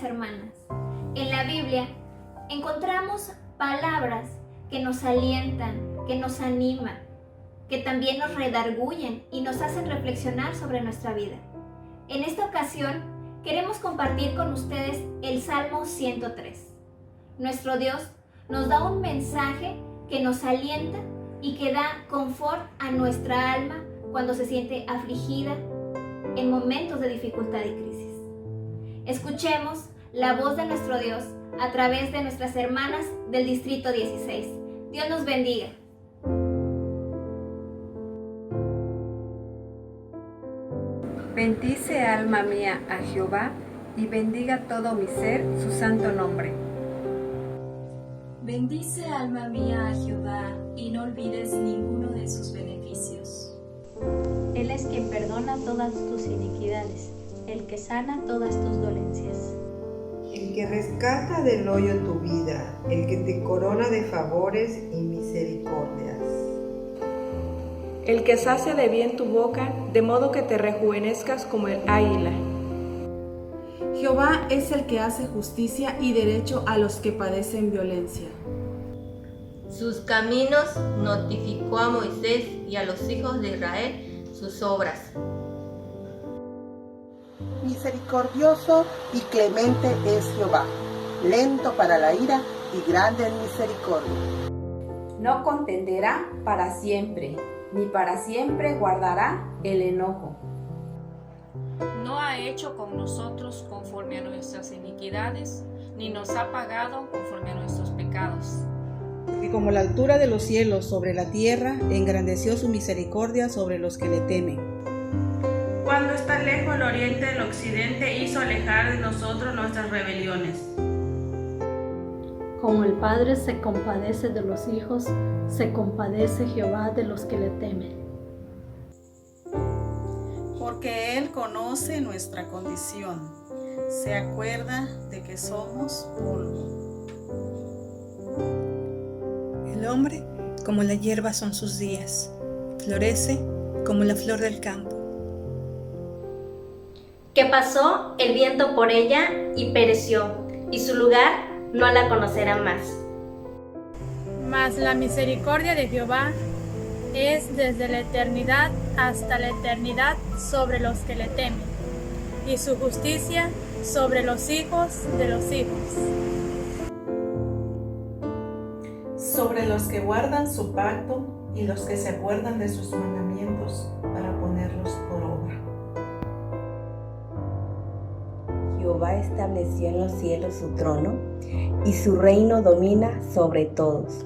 hermanas, en la Biblia encontramos palabras que nos alientan, que nos animan, que también nos redargüyen y nos hacen reflexionar sobre nuestra vida. En esta ocasión queremos compartir con ustedes el Salmo 103. Nuestro Dios nos da un mensaje que nos alienta y que da confort a nuestra alma cuando se siente afligida en momentos de dificultad y crisis. Escuchemos la voz de nuestro Dios a través de nuestras hermanas del Distrito 16. Dios nos bendiga. Bendice alma mía a Jehová, y bendiga todo mi ser su santo nombre. Bendice alma mía a Jehová, y no olvides ninguno de sus beneficios. Él es quien perdona todas tus iniquidades, el que sana todas tus dolencias. El que rescata del hoyo tu vida, el que te corona de favores y misericordias. El que sacia de bien tu boca, de modo que te rejuvenezcas como el águila. Jehová es el que hace justicia y derecho a los que padecen violencia. Sus caminos notificó a Moisés y a los hijos de Israel sus obras. Misericordioso y clemente es Jehová, lento para la ira y grande en misericordia. No contenderá para siempre, ni para siempre guardará el enojo. No ha hecho con nosotros conforme a nuestras iniquidades, ni nos ha pagado conforme a nuestros pecados. Y como la altura de los cielos sobre la tierra, engrandeció su misericordia sobre los que le temen. Cuando está lejos el oriente del occidente, hizo alejar de nosotros nuestras rebeliones. Como el Padre se compadece de los hijos, se compadece Jehová de los que le temen. Porque Él conoce nuestra condición, se acuerda de que somos polvo. El hombre, como la hierba son sus días, florece como la flor del campo. Que pasó el viento por ella y pereció, y su lugar no la conocerá más. Mas la misericordia de Jehová es desde la eternidad hasta la eternidad sobre los que le temen, y su justicia sobre los hijos de los hijos. Sobre los que guardan su pacto y los que se acuerdan de sus mandamientos para ponerlos por obra. Jehová estableció en los cielos su trono, y su reino domina sobre todos.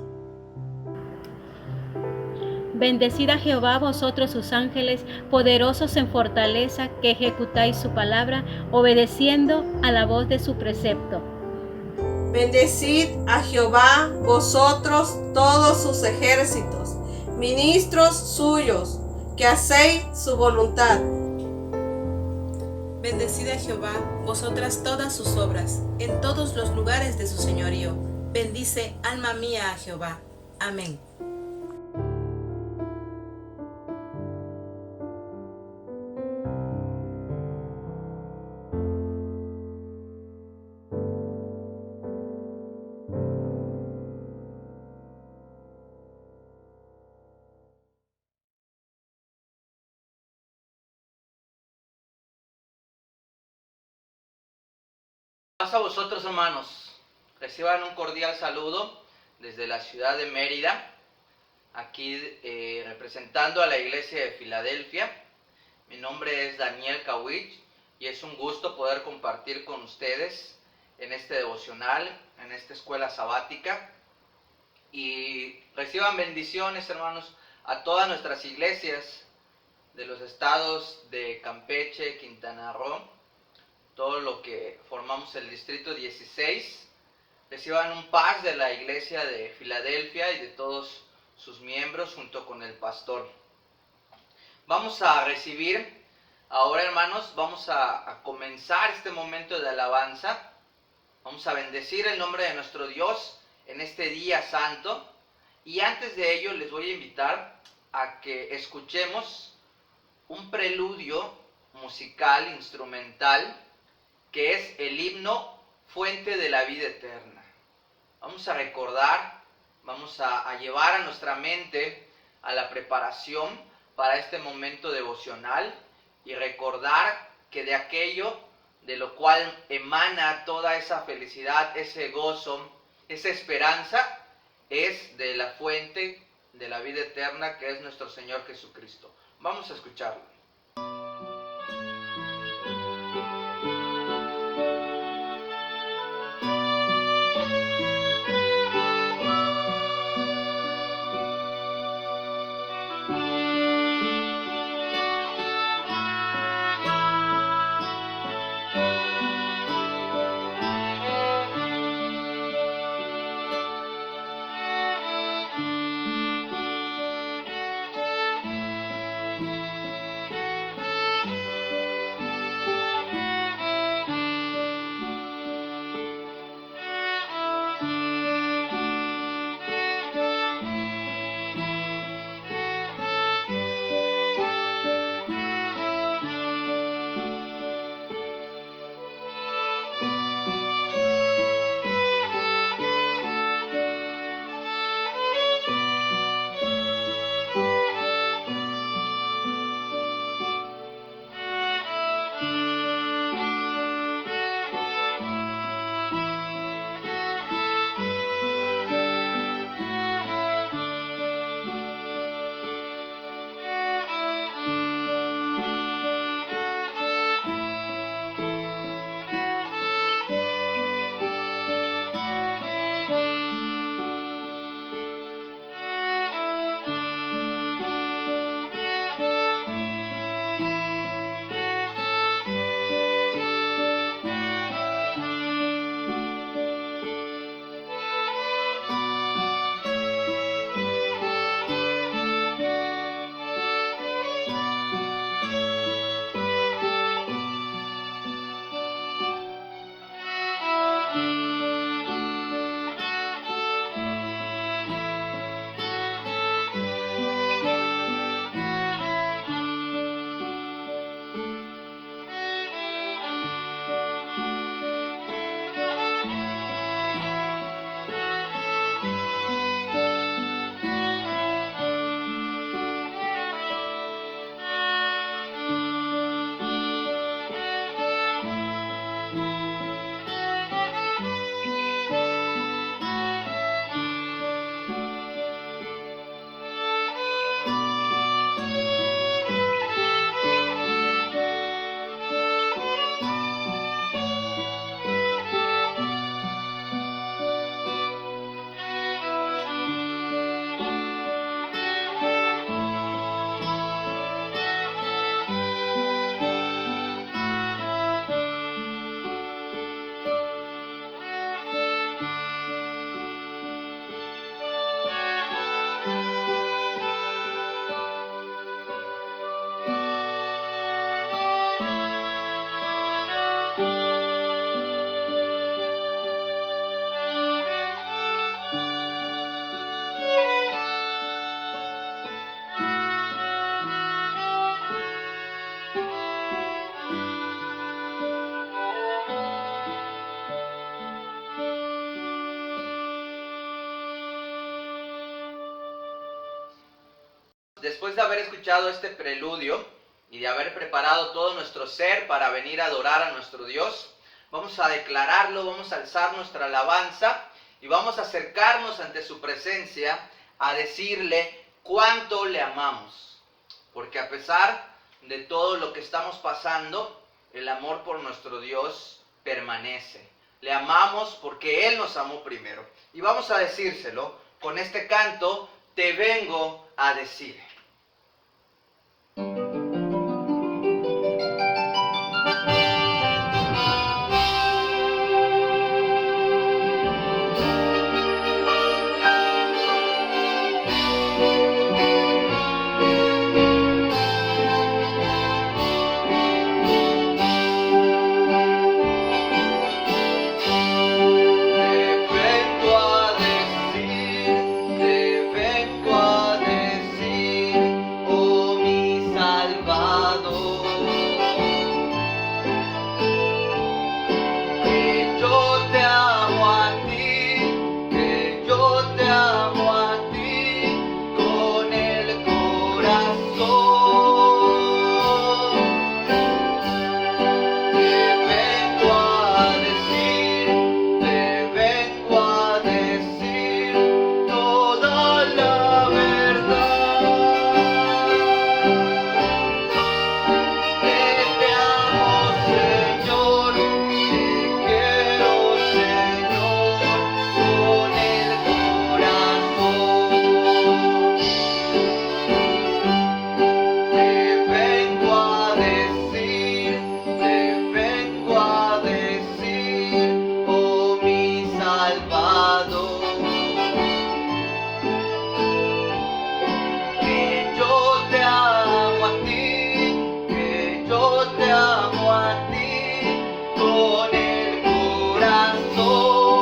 Bendecid a Jehová vosotros sus ángeles, poderosos en fortaleza, que ejecutáis su palabra, obedeciendo a la voz de su precepto. Bendecid a Jehová vosotros todos sus ejércitos, ministros suyos, que hacéis su voluntad. Bendecid a Jehová vosotras todas sus obras, en todos los lugares de su señorío. Bendice alma mía a Jehová. Amén. Paz a vosotros, hermanos. Reciban un cordial saludo desde la ciudad de Mérida, aquí representando a la iglesia de Filadelfia. Mi nombre es Daniel Kawich y es un gusto poder compartir con ustedes en este devocional, en esta escuela sabática. Y reciban bendiciones, hermanos, a todas nuestras iglesias de los estados de Campeche, Quintana Roo, todo lo que formamos el Distrito 16, reciban un paz de la iglesia de Filadelfia y de todos sus miembros junto con el pastor. Vamos a recibir ahora, hermanos, vamos a comenzar este momento de alabanza. Vamos a bendecir el nombre de nuestro Dios en este día santo. Y antes de ello les voy a invitar a que escuchemos un preludio musical, instrumental, que es el himno fuente de la vida eterna. Vamos a recordar, vamos a llevar a nuestra mente a la preparación para este momento devocional y recordar que de aquello de lo cual emana toda esa felicidad, ese gozo, esa esperanza, es de la fuente de la vida eterna que es nuestro Señor Jesucristo. Vamos a escucharlo. Después de haber escuchado este preludio y de haber preparado todo nuestro ser para venir a adorar a nuestro Dios, vamos a declararlo, vamos a alzar nuestra alabanza y vamos a acercarnos ante su presencia a decirle cuánto le amamos. Porque a pesar de todo lo que estamos pasando, el amor por nuestro Dios permanece. Le amamos porque Él nos amó primero. Y vamos a decírselo con este canto, Te vengo a decir. Te vengo a decir salvado. Que yo te amo a ti, que yo te amo a ti con el corazón.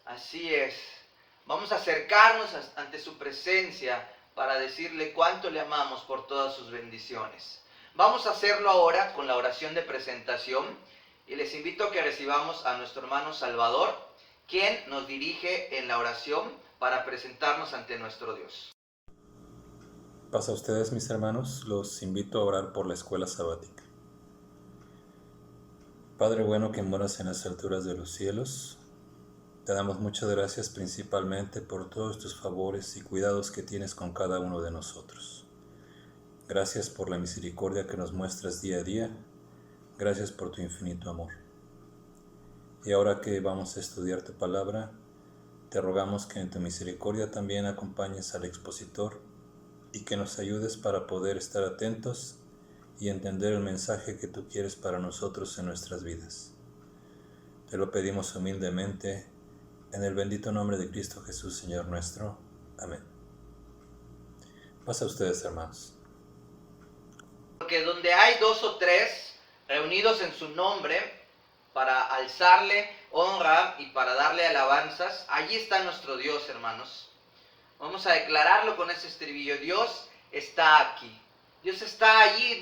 Así es. Vamos a acercarnos ante su presencia para decirle cuánto le amamos por todas sus bendiciones. Vamos a hacerlo ahora con la oración de presentación y les invito a que recibamos a nuestro hermano Salvador, quien nos dirige en la oración para presentarnos ante nuestro Dios. Paz a ustedes, mis hermanos, los invito a orar por la escuela sabática. Padre bueno que moras en las alturas de los cielos, te damos muchas gracias principalmente por todos tus favores y cuidados que tienes con cada uno de nosotros. Gracias por la misericordia que nos muestras día a día. Gracias por tu infinito amor. Y ahora que vamos a estudiar tu palabra, te rogamos que en tu misericordia también acompañes al expositor y que nos ayudes para poder estar atentos y entender el mensaje que tú quieres para nosotros en nuestras vidas. Te lo pedimos humildemente en el bendito nombre de Cristo Jesús, Señor nuestro. Amén. Paz a ustedes, hermanos. Porque donde hay 2 o 3 reunidos en su nombre para alzarle honra y para darle alabanzas, allí está nuestro Dios, hermanos. Vamos a declararlo con ese estribillo: Dios está aquí. Dios está allí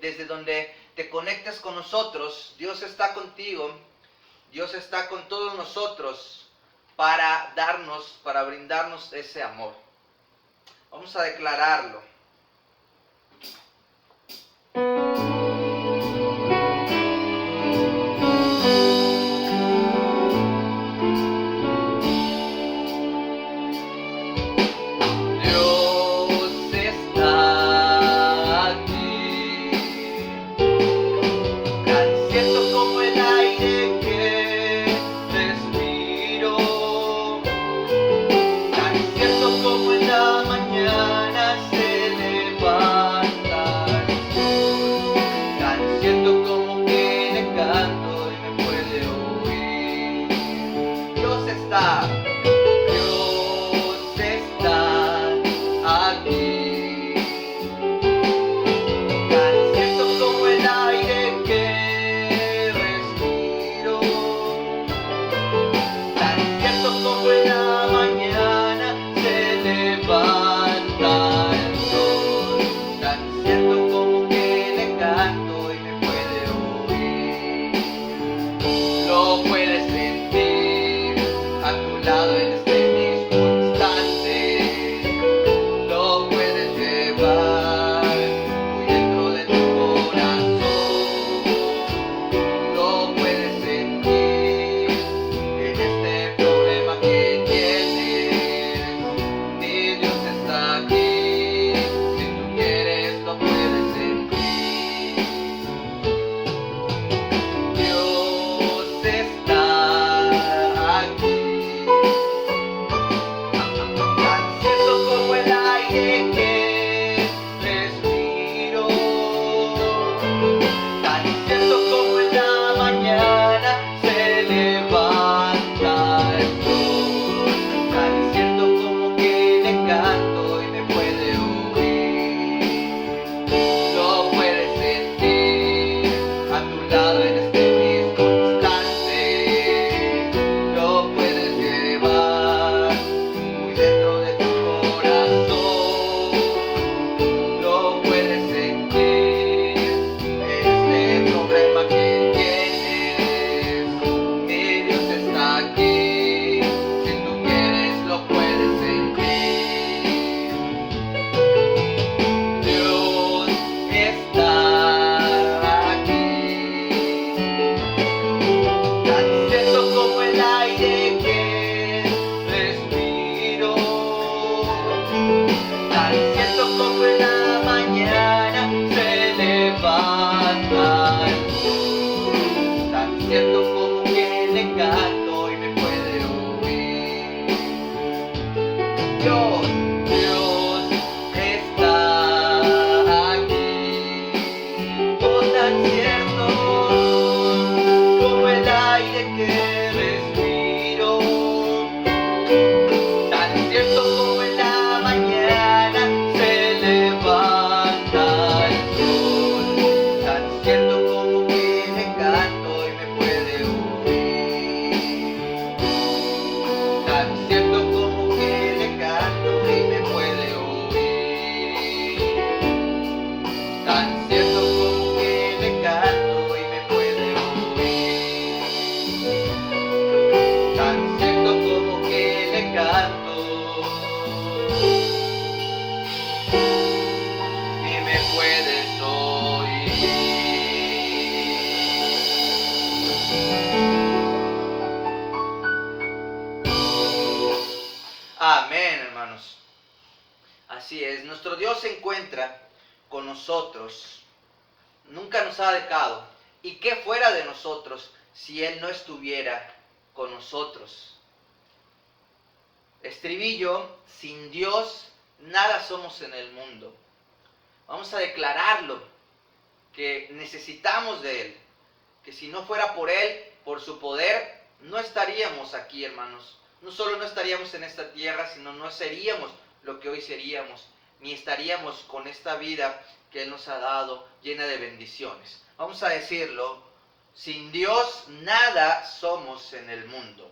desde donde te conectes con nosotros. Dios está contigo. Dios está con todos nosotros para brindarnos ese amor. Vamos a declararlo. Mañana se levanta el sol. con nosotros, nunca nos ha dejado. ¿Y qué fuera de nosotros si Él no estuviera con nosotros? Estribillo: sin Dios nada somos en el mundo. Vamos a declararlo, que necesitamos de Él, que si no fuera por Él, por su poder, no estaríamos aquí, hermanos. No solo no estaríamos en esta tierra, sino no seríamos lo que hoy seríamos, ni estaríamos con esta vida que Él nos ha dado, llena de bendiciones. Vamos a decirlo: sin Dios nada somos en el mundo.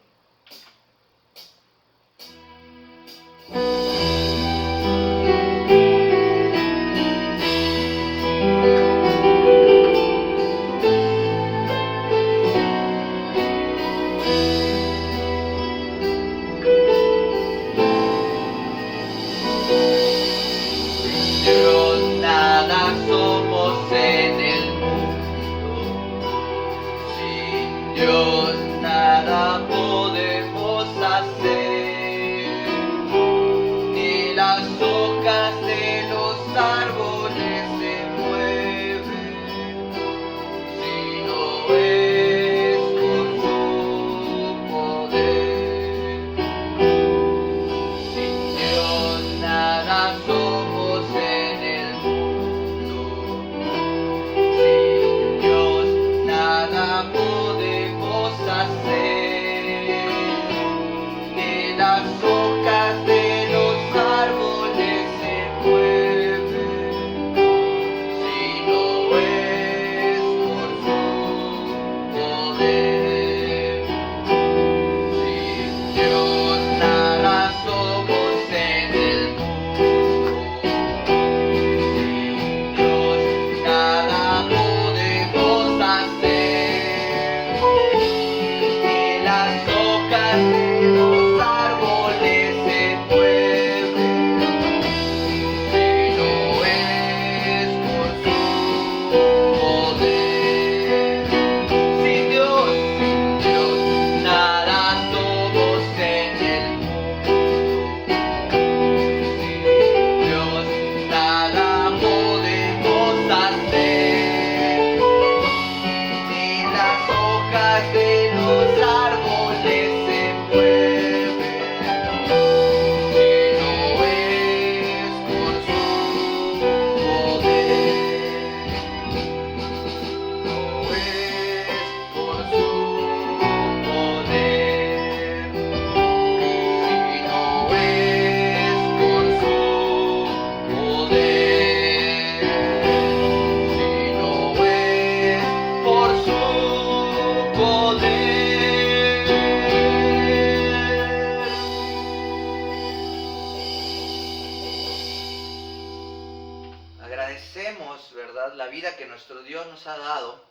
Agradecemos, ¿verdad?, la vida que nuestro Dios nos ha dado,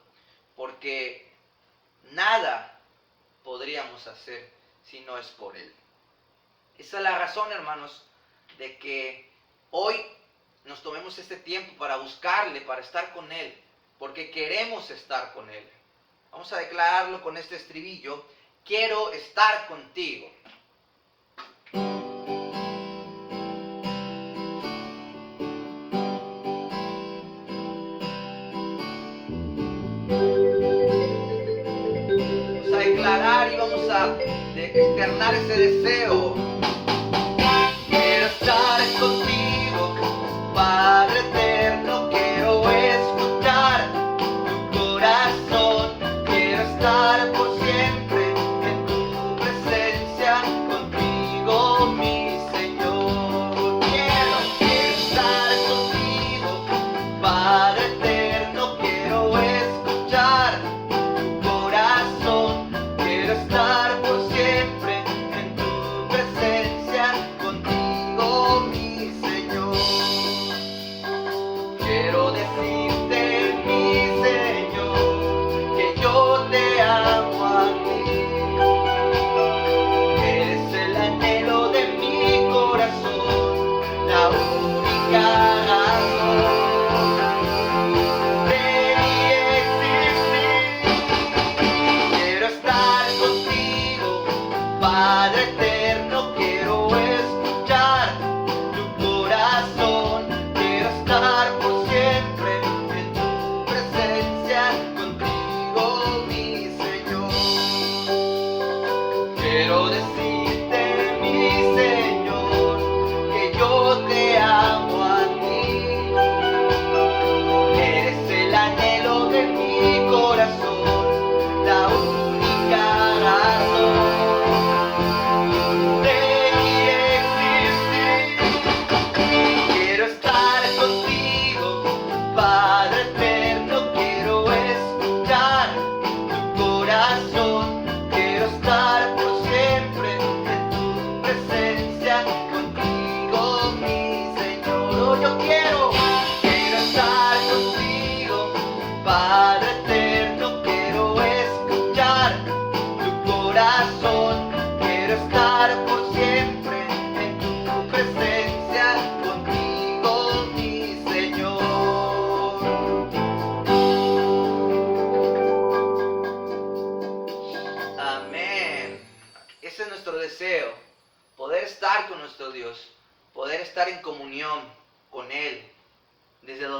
porque nada podríamos hacer si no es por Él. Esa es la razón, hermanos, de que hoy nos tomemos este tiempo para buscarle, para estar con Él, porque queremos estar con Él. Vamos a declararlo con este estribillo: quiero estar contigo. Vamos a declarar y vamos a externar ese deseo. Quiero estar contigo, Padre eterno, quiero escuchar tu corazón, quiero estar por siempre en tu presencia, contigo mi Señor. Quiero estar contigo, Padre eterno, quiero escuchar tu corazón, quiero estar por siempre en tu presencia.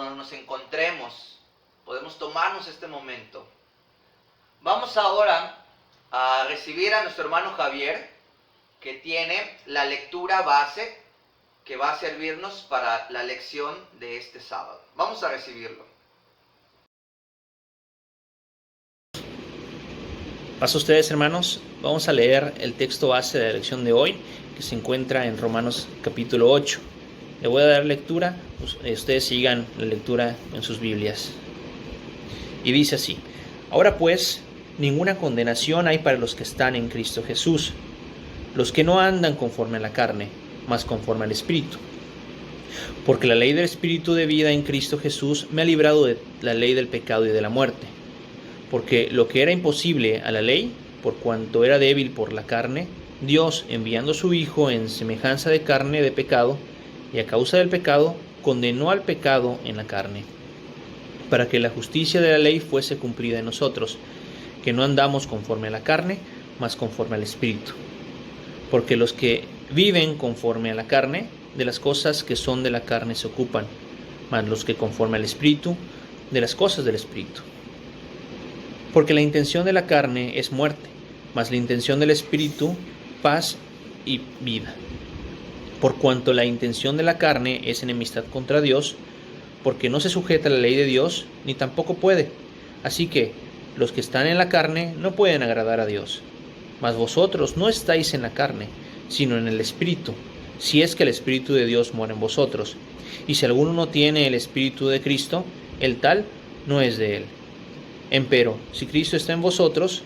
donde nos encontremos, podemos tomarnos este momento. Vamos ahora a recibir a nuestro hermano Javier, que tiene la lectura base que va a servirnos para la lección de este sábado. Vamos a recibirlo. Paso a ustedes, hermanos. Vamos a leer el texto base de la lección de hoy, que se encuentra en Romanos capítulo 8. Le voy a dar lectura, ustedes sigan la lectura en sus Biblias. Y dice así: Ahora pues, ninguna condenación hay para los que están en Cristo Jesús, los que no andan conforme a la carne, mas conforme al Espíritu. Porque la ley del Espíritu de vida en Cristo Jesús me ha librado de la ley del pecado y de la muerte. Porque lo que era imposible a la ley, por cuanto era débil por la carne, Dios, enviando a su Hijo en semejanza de carne de pecado, y a causa del pecado, condenó al pecado en la carne, para que la justicia de la ley fuese cumplida en nosotros, que no andamos conforme a la carne, mas conforme al Espíritu. Porque los que viven conforme a la carne, de las cosas que son de la carne se ocupan, mas los que conforme al Espíritu, de las cosas del Espíritu. Porque la intención de la carne es muerte, mas la intención del Espíritu, paz y vida. Por cuanto la intención de la carne es enemistad contra Dios, porque no se sujeta a la ley de Dios, ni tampoco puede. Así que los que están en la carne no pueden agradar a Dios. Mas vosotros no estáis en la carne, sino en el Espíritu, si es que el Espíritu de Dios mora en vosotros. Y si alguno no tiene el Espíritu de Cristo, el tal no es de él. Empero, si Cristo está en vosotros,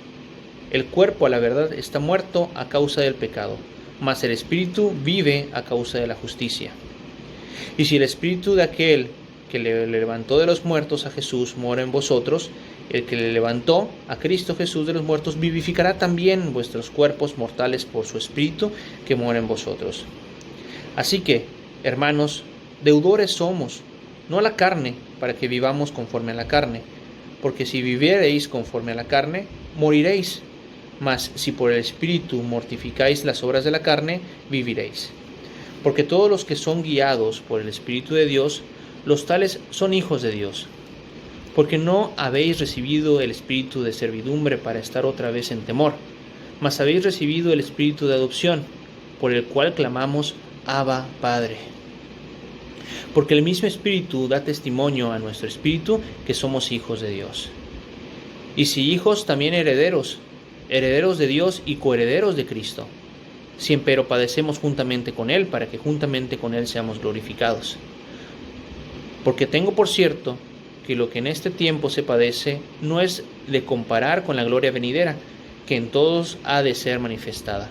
el cuerpo a la verdad está muerto a causa del pecado, mas el Espíritu vive a causa de la justicia. Y si el Espíritu de aquel que le levantó de los muertos a Jesús mora en vosotros, el que le levantó a Cristo Jesús de los muertos vivificará también vuestros cuerpos mortales por su Espíritu que mora en vosotros. Así que, hermanos, deudores somos, no a la carne, para que vivamos conforme a la carne, porque si viviereis conforme a la carne, moriréis, mas si por el Espíritu mortificáis las obras de la carne, viviréis. Porque todos los que son guiados por el Espíritu de Dios, los tales son hijos de Dios. Porque no habéis recibido el espíritu de servidumbre para estar otra vez en temor, mas habéis recibido el espíritu de adopción, por el cual clamamos, Abba, Padre. Porque el mismo Espíritu da testimonio a nuestro espíritu que somos hijos de Dios. Y si hijos, también herederos, herederos de Dios y coherederos de Cristo, si empero padecemos juntamente con Él, para que juntamente con Él seamos glorificados. Porque tengo por cierto que lo que en este tiempo se padece no es de comparar con la gloria venidera, que en todos ha de ser manifestada.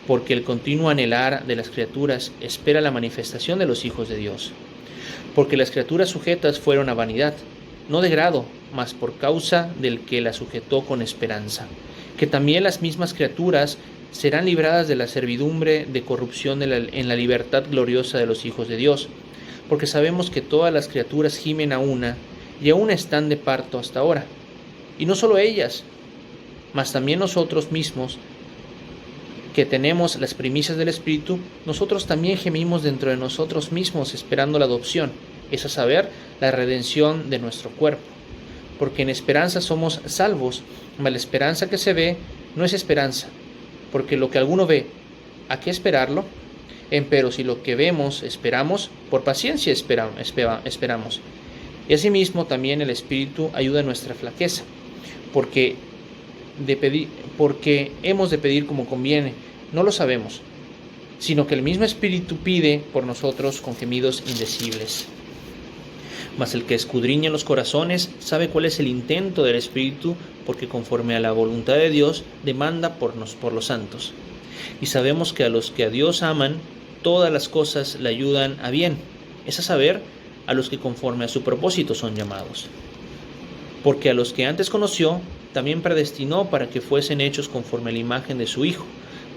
Porque el continuo anhelar de las criaturas espera la manifestación de los hijos de Dios. Porque las criaturas sujetas fueron a vanidad, no de grado, mas por causa del que la sujetó con esperanza. Que también las mismas criaturas serán libradas de la servidumbre de corrupción en la libertad gloriosa de los hijos de Dios. Porque sabemos que todas las criaturas gimen a una, y aún están de parto hasta ahora. Y no solo ellas, mas también nosotros mismos, que tenemos las primicias del Espíritu, nosotros también gemimos dentro de nosotros mismos, esperando la adopción, es a saber, la redención de nuestro cuerpo. Porque en esperanza somos salvos, mas la esperanza que se ve no es esperanza, porque lo que alguno ve, ¿a qué esperarlo? Empero si lo que vemos esperamos, por paciencia esperamos. Y asimismo también el Espíritu ayuda a nuestra flaqueza, porque hemos de pedir como conviene, no lo sabemos, sino que el mismo Espíritu pide por nosotros con gemidos indecibles. Mas el que escudriña los corazones sabe cuál es el intento del Espíritu, porque conforme a la voluntad de Dios demanda por los santos. Y sabemos que a los que a Dios aman, todas las cosas le ayudan a bien, es a saber, a los que conforme a su propósito son llamados. Porque a los que antes conoció, también predestinó para que fuesen hechos conforme a la imagen de su Hijo,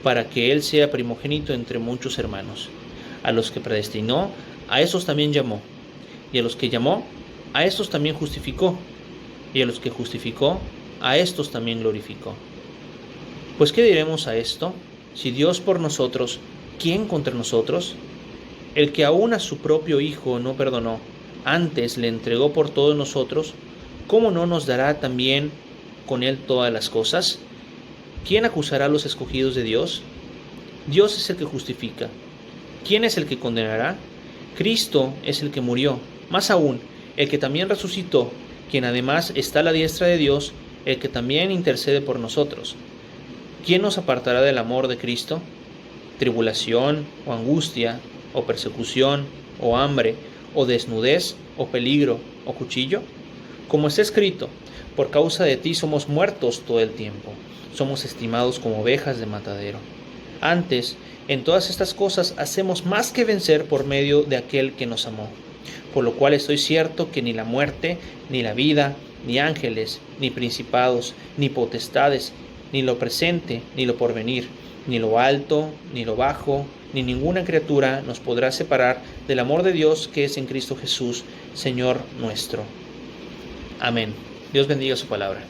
para que Él sea primogénito entre muchos hermanos. A los que predestinó, a esos también llamó. Y a los que llamó, a estos también justificó. Y a los que justificó, a estos también glorificó. Pues ¿qué diremos a esto? Si Dios por nosotros, ¿quién contra nosotros? El que aún a su propio Hijo no perdonó, antes le entregó por todos nosotros, ¿cómo no nos dará también con él todas las cosas? ¿Quién acusará a los escogidos de Dios? Dios es el que justifica. ¿Quién es el que condenará? Cristo es el que murió, más aún, el que también resucitó, quien además está a la diestra de Dios, el que también intercede por nosotros. ¿Quién nos apartará del amor de Cristo? ¿Tribulación, o angustia, o persecución, o hambre, o desnudez, o peligro, o cuchillo? Como está escrito, por causa de ti somos muertos todo el tiempo, somos estimados como ovejas de matadero. Antes, en todas estas cosas hacemos más que vencer por medio de aquel que nos amó. Por lo cual estoy cierto que ni la muerte, ni la vida, ni ángeles, ni principados, ni potestades, ni lo presente, ni lo porvenir, ni lo alto, ni lo bajo, ni ninguna criatura nos podrá separar del amor de Dios que es en Cristo Jesús, Señor nuestro. Amén. Dios bendiga su palabra.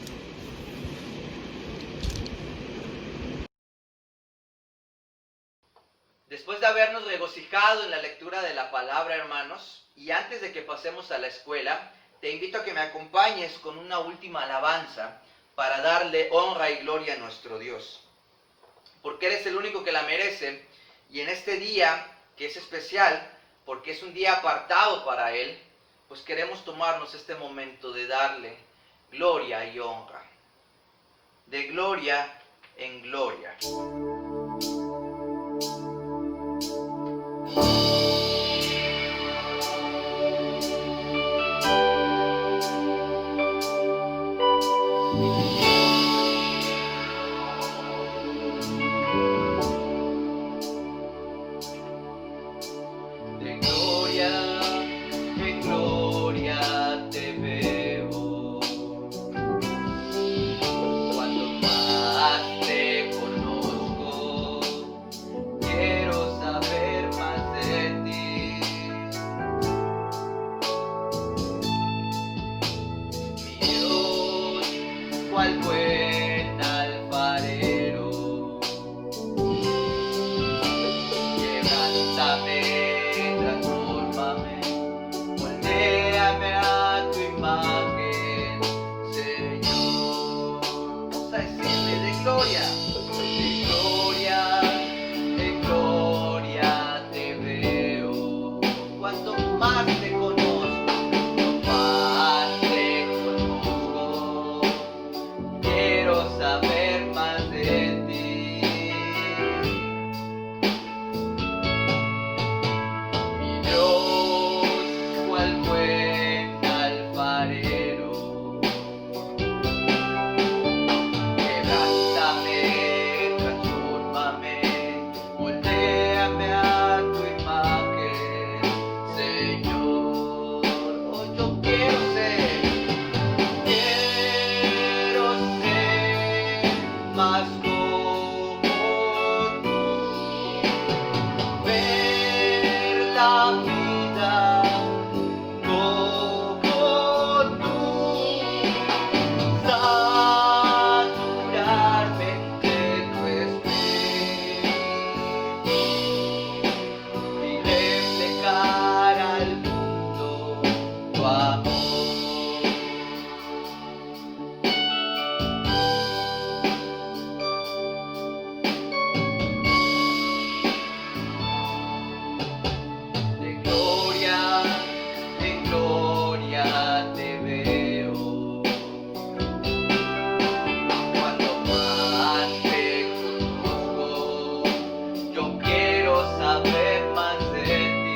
Después de habernos regocijado en la lectura de la palabra, hermanos, y antes de que pasemos a la escuela, te invito a que me acompañes con una última alabanza para darle honra y gloria a nuestro Dios. Porque eres el único que la merece, y en este día, que es especial, porque es un día apartado para Él, pues queremos tomarnos este momento de darle gloria y honra. De gloria en gloria. Cual buen alfarero, quebrántame, transfórmame, moldéame a tu imagen, Señor. Vamos a decirle de gloria en gloria te veo. Cuanto más te conozco, más te conozco. Quiero saber más de ti. Mi Dios, cual buen alfarero, quebrántame, transfórmame, moldéame a tu imagen, Señor. Hoy yo quiero ser más como tú, ver la vida como tú, saturarme de tu espíritu y reflejar al mundo tu amor. En gloria te veo. Cuando más te conozco, yo quiero saber más de ti.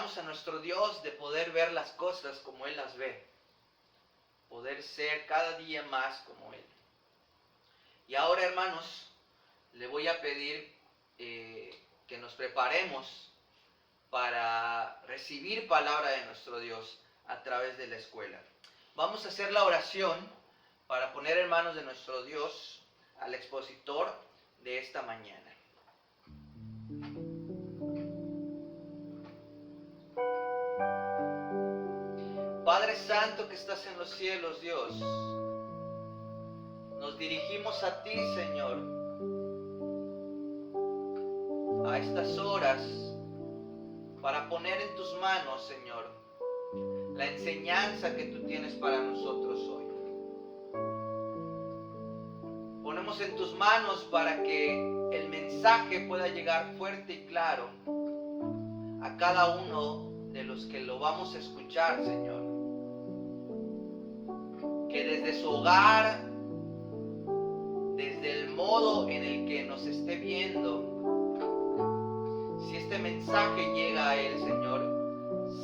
pidamos a nuestro Dios de poder ver las cosas como Él las ve. Poder ser cada día más como Él. Y ahora, hermanos, le voy a pedir que nos preparemos para recibir palabra de nuestro Dios a través de la escuela. Vamos a hacer la oración para poner en manos de nuestro Dios al expositor de esta mañana. Padre Santo que estás en los cielos, Dios, nos dirigimos a ti, Señor, a estas horas para poner en tus manos, Señor, la enseñanza que tú tienes para nosotros hoy. Ponemos en tus manos para que el mensaje pueda llegar fuerte y claro a cada uno de los que lo vamos a escuchar, Señor. Que desde su hogar, desde el modo en el que nos esté viendo, si este mensaje llega a él, Señor,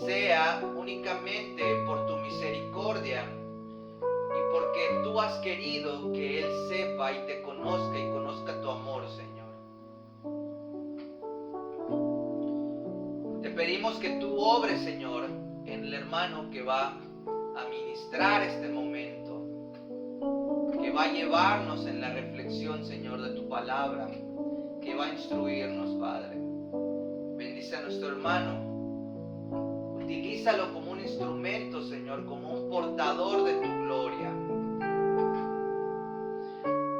sea únicamente por tu misericordia y porque tú has querido que él sepa y te conozca y conozca tu amor, Señor. Te pedimos que tú obres, Señor, en el hermano que va a ministrar este momento, que va a llevarnos en la reflexión, Señor, de tu palabra, que va a instruirnos, Padre. Bendice a nuestro hermano, utilízalo como un instrumento, Señor, como un portador de tu gloria.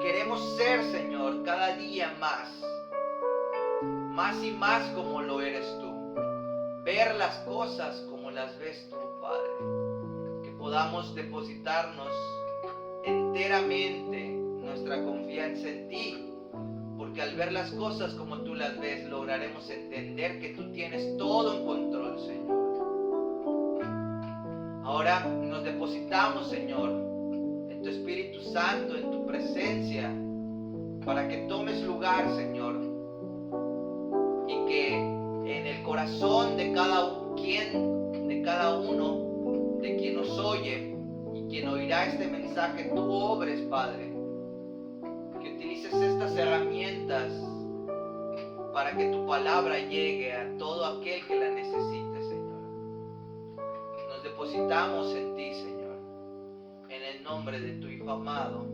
Queremos ser, Señor, cada día más y más como lo eres tú, ver las cosas como las ves tú, Padre. Podamos depositarnos enteramente nuestra confianza en ti, porque al ver las cosas como tú las ves, lograremos entender que tú tienes todo en control, Señor. Ahora nos depositamos, Señor, en tu Espíritu Santo, en tu presencia, para que tomes lugar, Señor, y que en el corazón de cada uno de quien nos oye y quien oirá este mensaje, tú obres, Padre, que utilices estas herramientas para que tu palabra llegue a todo aquel que la necesite, Señor. Nos depositamos en ti, Señor, en el nombre de tu Hijo amado,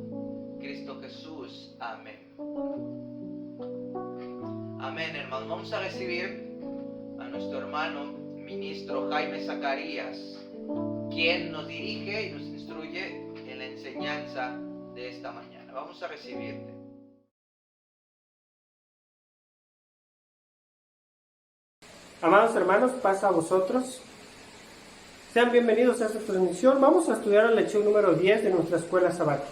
Cristo Jesús. Amén. Amén, hermanos. Vamos a recibir a nuestro hermano ministro Jaime Zacarías, quien nos dirige y nos instruye en la enseñanza de esta mañana. Vamos a recibirte. Amados hermanos, paz a vosotros. Sean bienvenidos a esta transmisión. Vamos a estudiar la lección número 10 de nuestra escuela sabática,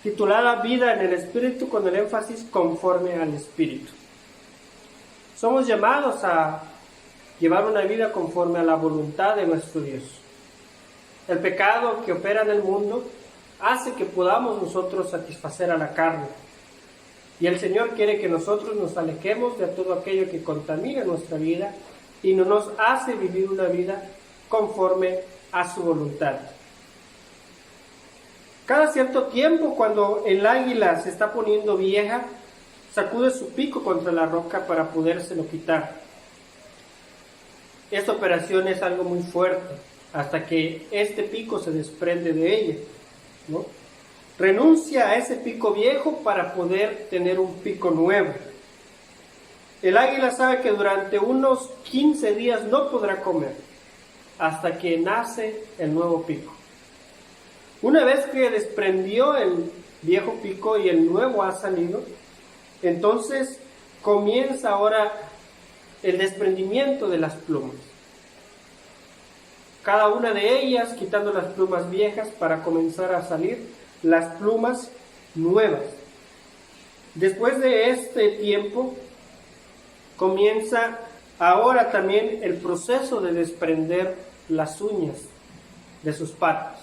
titulada Vida en el Espíritu, con el énfasis conforme al Espíritu. Somos llamados a llevar una vida conforme a la voluntad de nuestro Dios. El pecado que opera en el mundo hace que podamos nosotros satisfacer a la carne. Y el Señor quiere que nosotros nos alejemos de todo aquello que contamina nuestra vida y no nos hace vivir una vida conforme a su voluntad. Cada cierto tiempo, cuando el águila se está poniendo vieja, sacude su pico contra la roca para podérselo quitar. Esta operación es algo muy fuerte, hasta que este pico se desprende de ella, ¿no? Renuncia a ese pico viejo para poder tener un pico nuevo. El águila sabe que durante unos 15 días no podrá comer, hasta que nace el nuevo pico. Una vez que desprendió el viejo pico y el nuevo ha salido, entonces comienza ahora el desprendimiento de las plumas. Cada una de ellas quitando las plumas viejas para comenzar a salir las plumas nuevas. Después de este tiempo comienza ahora también el proceso de desprender las uñas de sus patas.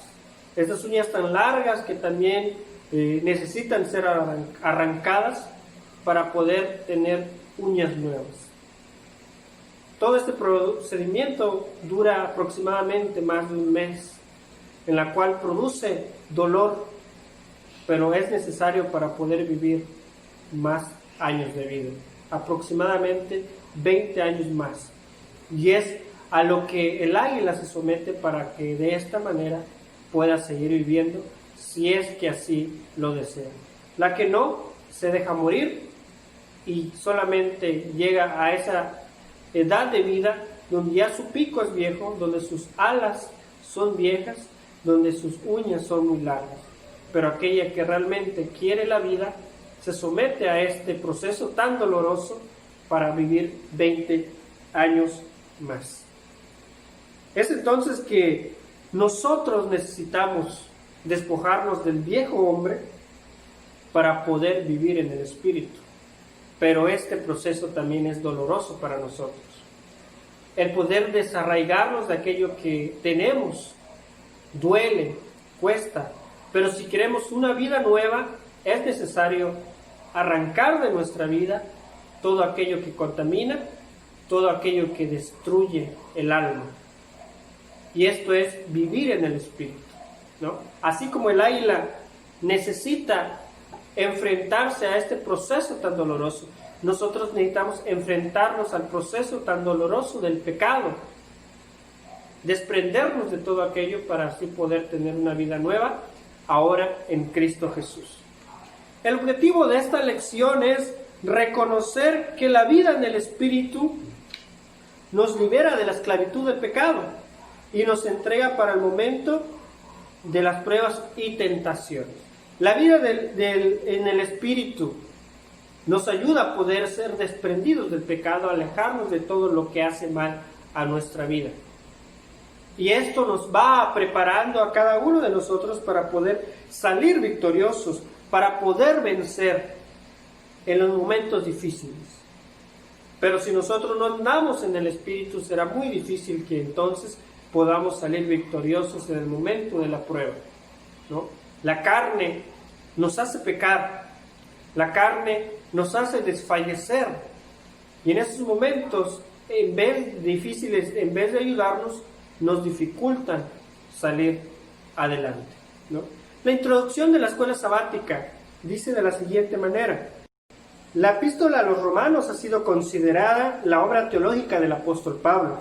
Estas uñas tan largas que también necesitan ser arrancadas para poder tener uñas nuevas. Todo este procedimiento dura aproximadamente más de un mes, en la cual produce dolor, pero es necesario para poder vivir más años de vida, aproximadamente 20 años más. Y es a lo que el águila se somete para que de esta manera pueda seguir viviendo, si es que así lo desea. La que no, se deja morir y solamente llega a esa edad de vida donde ya su pico es viejo, donde sus alas son viejas, donde sus uñas son muy largas. Pero aquella que realmente quiere la vida se somete a este proceso tan doloroso para vivir 20 años más. Es entonces que nosotros necesitamos despojarnos del viejo hombre para poder vivir en el Espíritu. Pero este proceso también es doloroso para nosotros. El poder desarraigarnos de aquello que tenemos duele, cuesta, pero si queremos una vida nueva, es necesario arrancar de nuestra vida todo aquello que contamina, todo aquello que destruye el alma. Y esto es vivir en el Espíritu, ¿no? Así como el águila necesita enfrentarse a este proceso tan doloroso, nosotros necesitamos enfrentarnos al proceso tan doloroso del pecado, desprendernos de todo aquello para así poder tener una vida nueva ahora en Cristo Jesús. El objetivo de esta lección es reconocer que la vida en el Espíritu nos libera de la esclavitud del pecado y nos entrega para el momento de las pruebas y tentaciones. La vida en el Espíritu nos ayuda a poder ser desprendidos del pecado, alejarnos de todo lo que hace mal a nuestra vida. Y esto nos va preparando a cada uno de nosotros para poder salir victoriosos, para poder vencer en los momentos difíciles. Pero si nosotros no andamos en el Espíritu, será muy difícil que entonces podamos salir victoriosos en el momento de la prueba, ¿no? La carne nos hace pecar, la carne nos hace desfallecer, y en esos momentos, en vez de ayudarnos, nos dificultan salir adelante, ¿no? La introducción de la escuela sabática dice de la siguiente manera: la epístola a los romanos ha sido considerada la obra teológica del apóstol Pablo.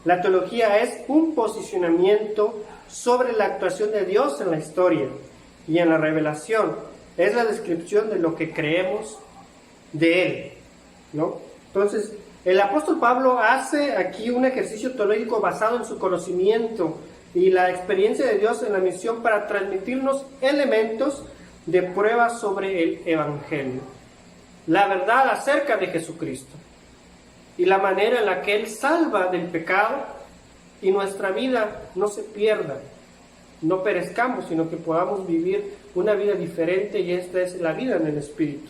La teología es un posicionamiento sobre la actuación de Dios en la historia y en la revelación. Es la descripción de lo que creemos de Él, ¿no? Entonces, el apóstol Pablo hace aquí un ejercicio teológico basado en su conocimiento y la experiencia de Dios en la misión para transmitirnos elementos de prueba sobre el Evangelio, la verdad acerca de Jesucristo y la manera en la que Él salva del pecado y nuestra vida no se pierda, no perezcamos, sino que podamos vivir una vida diferente, y esta es la vida en el Espíritu.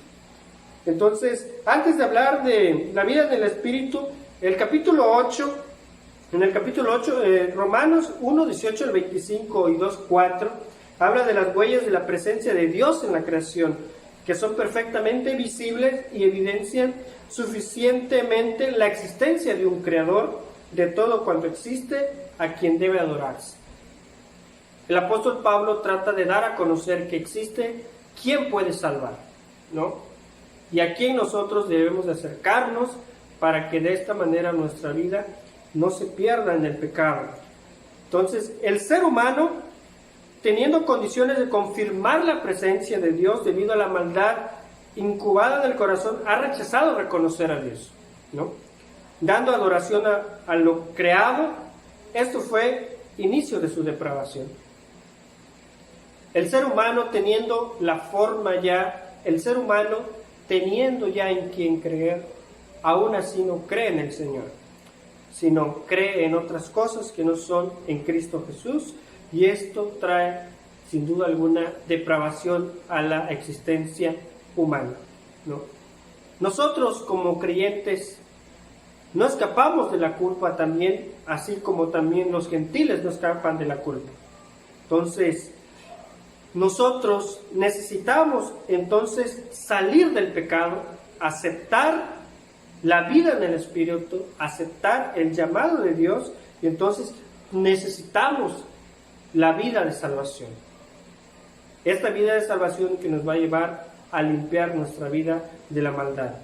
Entonces, antes de hablar de la vida en el Espíritu, en el capítulo 8, Romanos 1, 18 al 25 y 2, 4, habla de las huellas de la presencia de Dios en la creación, que son perfectamente visibles y evidencian suficientemente la existencia de un creador de todo cuanto existe, a quien debe adorarse. El apóstol Pablo trata de dar a conocer que existe quien puede salvar, ¿no? Y a quien nosotros debemos de acercarnos para que de esta manera nuestra vida no se pierda en el pecado. Entonces, el ser humano, teniendo condiciones de confirmar la presencia de Dios debido a la maldad incubada del corazón, ha rechazado reconocer a Dios, ¿no? Dando adoración a lo creado. Esto fue inicio de su depravación. El ser humano teniendo la forma ya, teniendo ya en quien creer, aún así no cree en el Señor, sino cree en otras cosas que no son en Cristo Jesús, y esto trae sin duda alguna depravación a la existencia humana, ¿no? Nosotros como creyentes no escapamos de la culpa también, así como también los gentiles no escapan de la culpa. Entonces, nosotros necesitamos entonces salir del pecado, aceptar la vida en el Espíritu, aceptar el llamado de Dios, y entonces necesitamos la vida de salvación. Esta vida de salvación que nos va a llevar a limpiar nuestra vida de la maldad.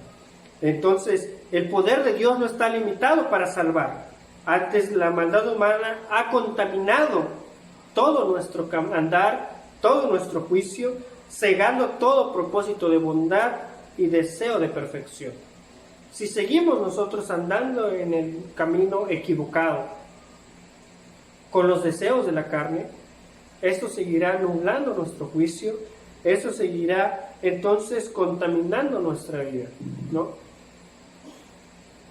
Entonces, el poder de Dios no está limitado para salvar. Antes, la maldad humana ha contaminado todo nuestro andar, todo nuestro juicio, cegando todo propósito de bondad y deseo de perfección. Si seguimos nosotros andando en el camino equivocado, con los deseos de la carne, esto seguirá nublando nuestro juicio, eso seguirá entonces contaminando nuestra vida, ¿no?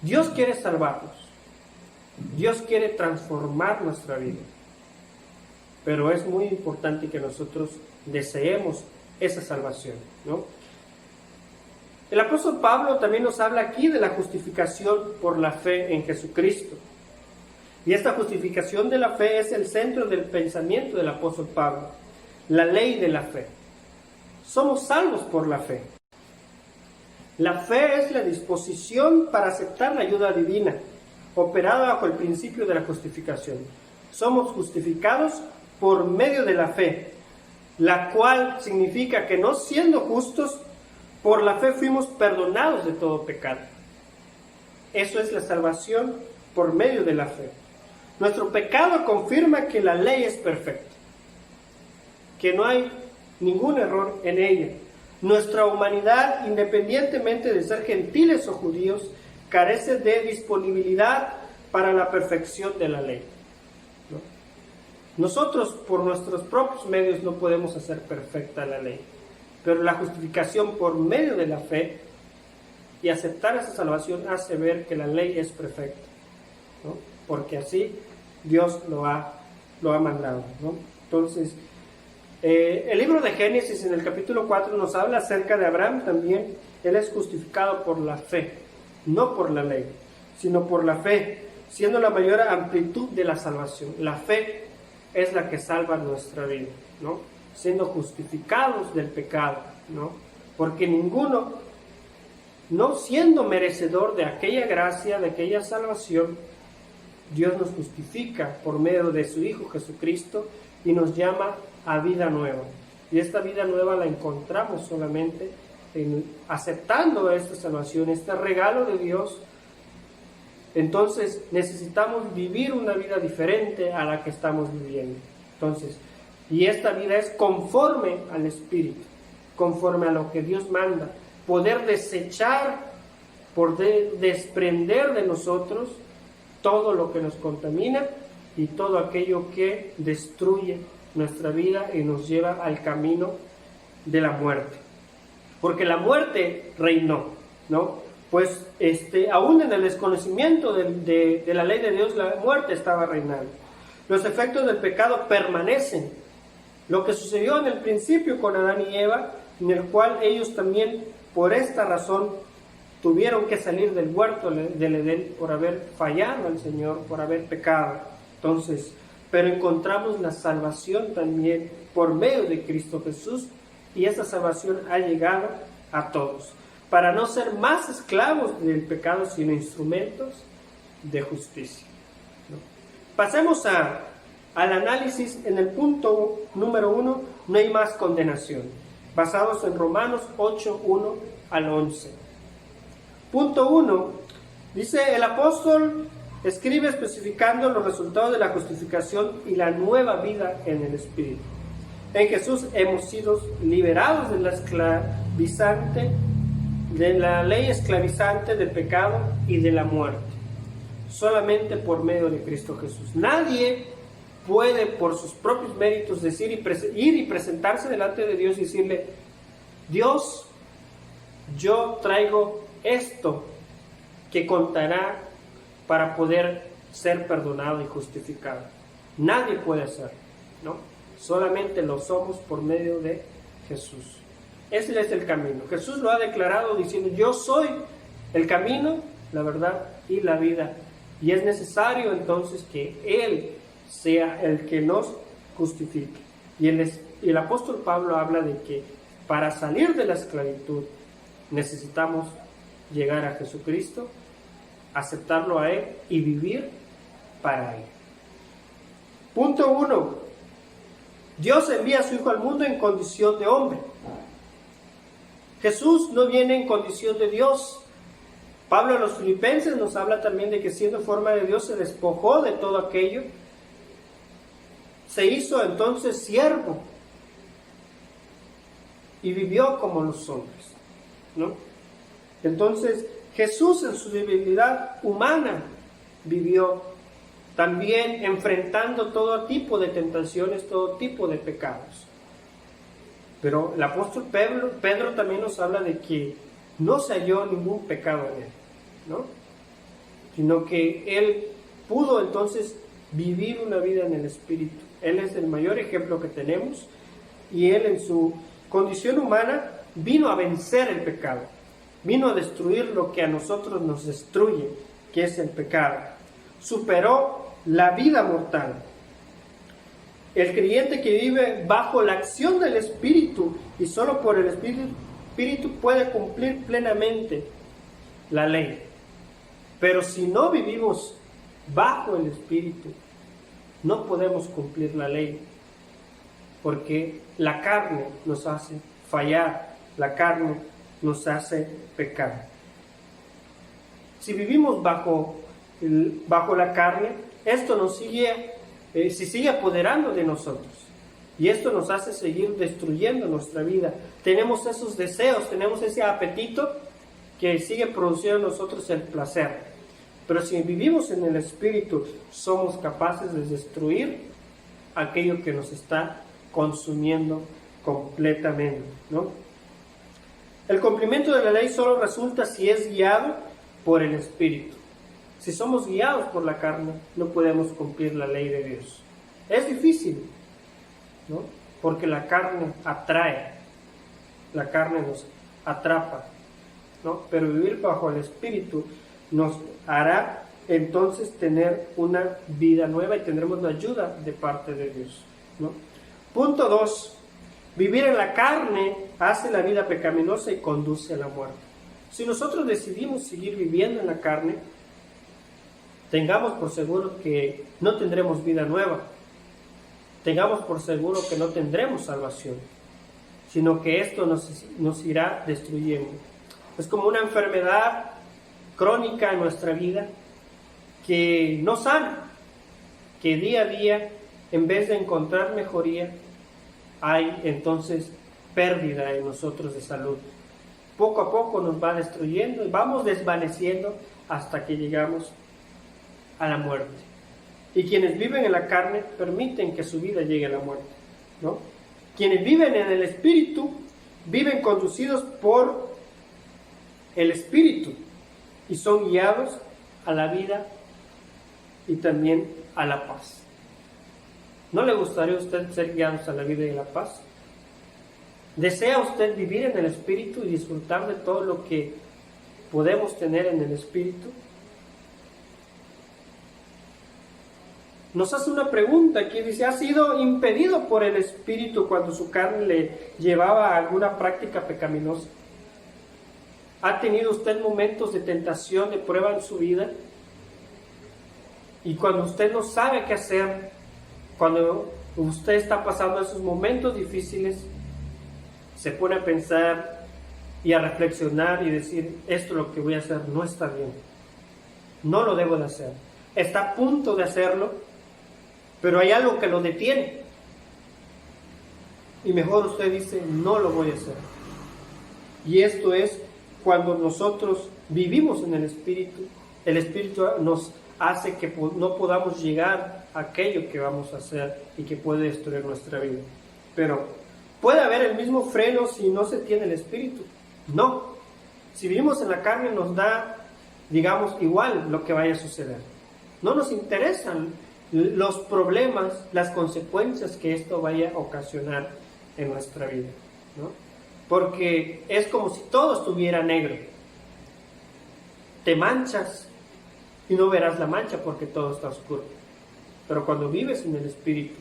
Dios quiere salvarnos, Dios quiere transformar nuestra vida, pero es muy importante que nosotros deseemos esa salvación, ¿no? El apóstol Pablo también nos habla aquí de la justificación por la fe en Jesucristo. Y esta justificación de la fe es el centro del pensamiento del apóstol Pablo, la ley de la fe. Somos salvos por la fe. La fe es la disposición para aceptar la ayuda divina, operada bajo el principio de la justificación. Somos justificados por medio de la fe, la cual significa que no siendo justos, por la fe fuimos perdonados de todo pecado. Eso es la salvación por medio de la fe. Nuestro pecado confirma que la ley es perfecta, que no hay ningún error en ella. Nuestra humanidad, independientemente de ser gentiles o judíos, carece de disponibilidad para la perfección de la ley, ¿no? Nosotros, por nuestros propios medios, no podemos hacer perfecta la ley, pero la justificación por medio de la fe y aceptar esa salvación hace ver que la ley es perfecta, ¿no? Porque así Dios lo ha mandado, ¿no? Entonces, el libro de Génesis en el capítulo 4 nos habla acerca de Abraham también. Él es justificado por la fe, no por la ley, sino por la fe, siendo la mayor amplitud de la salvación. La fe es la que salva nuestra vida, ¿no? Siendo justificados del pecado, ¿no? Porque ninguno, no siendo merecedor de aquella gracia, de aquella salvación, Dios nos justifica por medio de su Hijo Jesucristo y nos llama a vida nueva. Y esta vida nueva la encontramos solamente aceptando esta salvación, este regalo de Dios. Entonces necesitamos vivir una vida diferente a la que estamos viviendo. Entonces, y esta vida es conforme al Espíritu, conforme a lo que Dios manda. Poder desechar, poder desprender de nosotros todo lo que nos contamina y todo aquello que destruye nuestra vida y nos lleva al camino de la muerte. Porque la muerte reinó, ¿no? Pues aún en el desconocimiento de la ley de Dios, la muerte estaba reinando. Los efectos del pecado permanecen. Lo que sucedió en el principio con Adán y Eva, en el cual ellos también, por esta razón, tuvieron que salir del huerto del Edén por haber fallado al Señor, por haber pecado. Entonces, pero encontramos la salvación también por medio de Cristo Jesús, y esa salvación ha llegado a todos, para no ser más esclavos del pecado, sino instrumentos de justicia, ¿no? Pasemos al análisis. En el punto número 1, no hay más condenación, basados en Romanos 8, 1 al 11. Punto 1, dice el apóstol, escribe especificando los resultados de la justificación y la nueva vida en el Espíritu. En Jesús hemos sido liberados de la ley esclavizante del pecado y de la muerte, solamente por medio de Cristo Jesús. Nadie puede por sus propios méritos decir ir y presentarse delante de Dios y decirle: Dios, yo traigo esto que contará para poder ser perdonado y justificado. Nadie puede hacerlo, ¿no? Solamente lo somos por medio de Jesús. Ese es el camino. Jesús lo ha declarado diciendo: yo soy el camino, la verdad y la vida. Y es necesario entonces que Él sea el que nos justifique. Y el apóstol Pablo habla de que para salir de la esclavitud necesitamos llegar a Jesucristo, aceptarlo a Él y vivir para Él. Punto 1. Dios envía a su Hijo al mundo en condición de hombre. Jesús no viene en condición de Dios. Pablo a los Filipenses nos habla también de que siendo forma de Dios se despojó de todo aquello. Se hizo entonces siervo y vivió como los hombres, ¿no? Entonces Jesús en su debilidad humana vivió también enfrentando todo tipo de tentaciones, todo tipo de pecados. Pero el apóstol Pedro también nos habla de que no se halló ningún pecado en él, ¿no? Sino que él pudo entonces vivir una vida en el Espíritu. Él es el mayor ejemplo que tenemos, y él en su condición humana vino a vencer el pecado, vino a destruir lo que a nosotros nos destruye, que es el pecado. Superó la vida mortal. El creyente que vive bajo la acción del Espíritu y solo por el Espíritu puede cumplir plenamente la ley. Pero si no vivimos bajo el Espíritu, no podemos cumplir la ley, porque la carne nos hace fallar, la carne nos hace pecar. Si vivimos bajo la carne, esto nos sigue apoderando de nosotros, y esto nos hace seguir destruyendo nuestra vida. Tenemos esos deseos, tenemos ese apetito que sigue produciendo en nosotros el placer. Pero si vivimos en el Espíritu, somos capaces de destruir aquello que nos está consumiendo completamente, ¿no? El cumplimiento de la ley solo resulta si es guiado por el Espíritu. Si somos guiados por la carne, no podemos cumplir la ley de Dios. Es difícil, ¿no? Porque la carne atrae, la carne nos atrapa, ¿no? Pero vivir bajo el Espíritu nos hará entonces tener una vida nueva y tendremos la ayuda de parte de Dios, ¿no? Punto 2. Vivir en la carne hace la vida pecaminosa y conduce a la muerte. Si nosotros decidimos seguir viviendo en la carne, tengamos por seguro que no tendremos vida nueva, tengamos por seguro que no tendremos salvación, sino que esto nos irá destruyendo. Es como una enfermedad crónica en nuestra vida que no sana, que día a día, en vez de encontrar mejoría, hay entonces pérdida en nosotros de salud. Poco a poco nos va destruyendo y vamos desvaneciendo hasta que llegamos a la muerte. Y quienes viven en la carne permiten que su vida llegue a la muerte, ¿no? Quienes viven en el Espíritu viven conducidos por el Espíritu y son guiados a la vida y también a la paz. ¿No le gustaría a usted ser guiados a la vida y a la paz? ¿Desea usted vivir en el Espíritu y disfrutar de todo lo que podemos tener en el Espíritu? Nos hace una pregunta que dice: ¿ha sido impedido por el Espíritu cuando su carne le llevaba a alguna práctica pecaminosa? ¿Ha tenido usted momentos de tentación, de prueba en su vida? Y cuando usted no sabe qué hacer, cuando usted está pasando esos momentos difíciles, se pone a pensar y a reflexionar y decir: esto lo que voy a hacer no está bien, no lo debo de hacer. Está a punto de hacerlo, pero hay algo que lo detiene, y mejor usted dice: no lo voy a hacer. Y esto es cuando nosotros vivimos en el Espíritu nos hace que no podamos llegar a aquello que vamos a hacer y que puede destruir nuestra vida. Pero ¿puede haber el mismo freno si no se tiene el Espíritu? No. Si vivimos en la carne nos da, digamos, igual lo que vaya a suceder. No nos interesan los problemas, las consecuencias que esto vaya a ocasionar en nuestra vida, ¿no? Porque es como si todo estuviera negro. Te manchas y no verás la mancha porque todo está oscuro. Pero cuando vives en el Espíritu,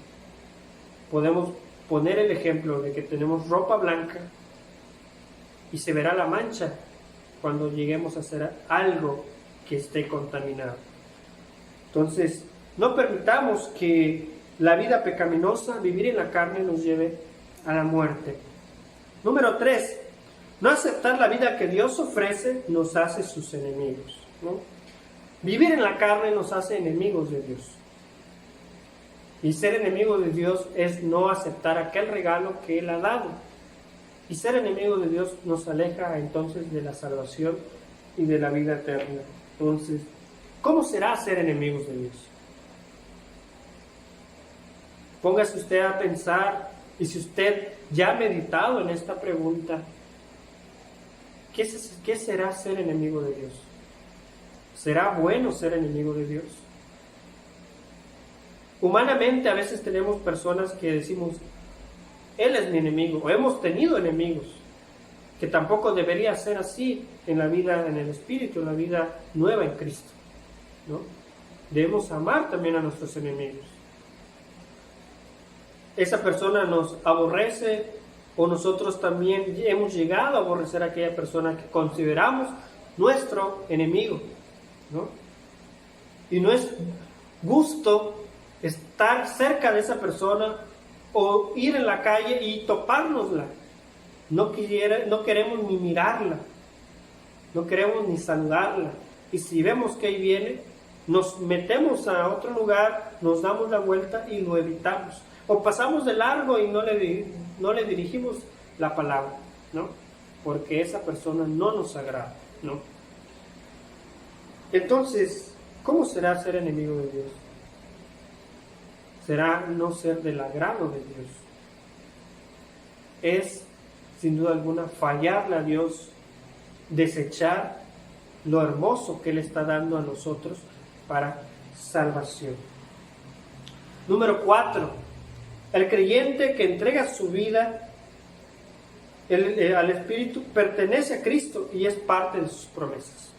podemos poner el ejemplo de que tenemos ropa blanca y se verá la mancha cuando lleguemos a hacer algo que esté contaminado. Entonces, no permitamos que la vida pecaminosa, vivir en la carne, nos lleve a la muerte. Número 3, no aceptar la vida que Dios ofrece nos hace sus enemigos, ¿no? Vivir en la carne nos hace enemigos de Dios. Y ser enemigo de Dios es no aceptar aquel regalo que Él ha dado. Y ser enemigo de Dios nos aleja entonces de la salvación y de la vida eterna. Entonces, ¿cómo será ser enemigos de Dios? Póngase usted a pensar, y si usted ya ha meditado en esta pregunta, ¿qué será ser enemigo de Dios? ¿Será bueno ser enemigo de Dios? Humanamente a veces tenemos personas que decimos, Él es mi enemigo, o hemos tenido enemigos, que tampoco debería ser así en la vida, en el Espíritu, en la vida nueva en Cristo, ¿no? Debemos amar también a nuestros enemigos. Esa persona nos aborrece, o nosotros también hemos llegado a aborrecer a aquella persona que consideramos nuestro enemigo, ¿no? Y no es gusto estar cerca de esa persona o ir en la calle y topárnosla. No queremos ni mirarla, no queremos ni saludarla. Y si vemos que ahí viene, nos metemos a otro lugar, nos damos la vuelta y lo evitamos. O pasamos de largo y no le dirigimos la palabra, ¿no? Porque esa persona no nos agrada, ¿no? Entonces, ¿cómo será ser enemigo de Dios? Será no ser del agrado de Dios. Es, sin duda alguna, fallarle a Dios, desechar lo hermoso que Él está dando a nosotros para salvación. Número 4. El creyente que entrega su vida al Espíritu pertenece a Cristo y es parte de sus promesas.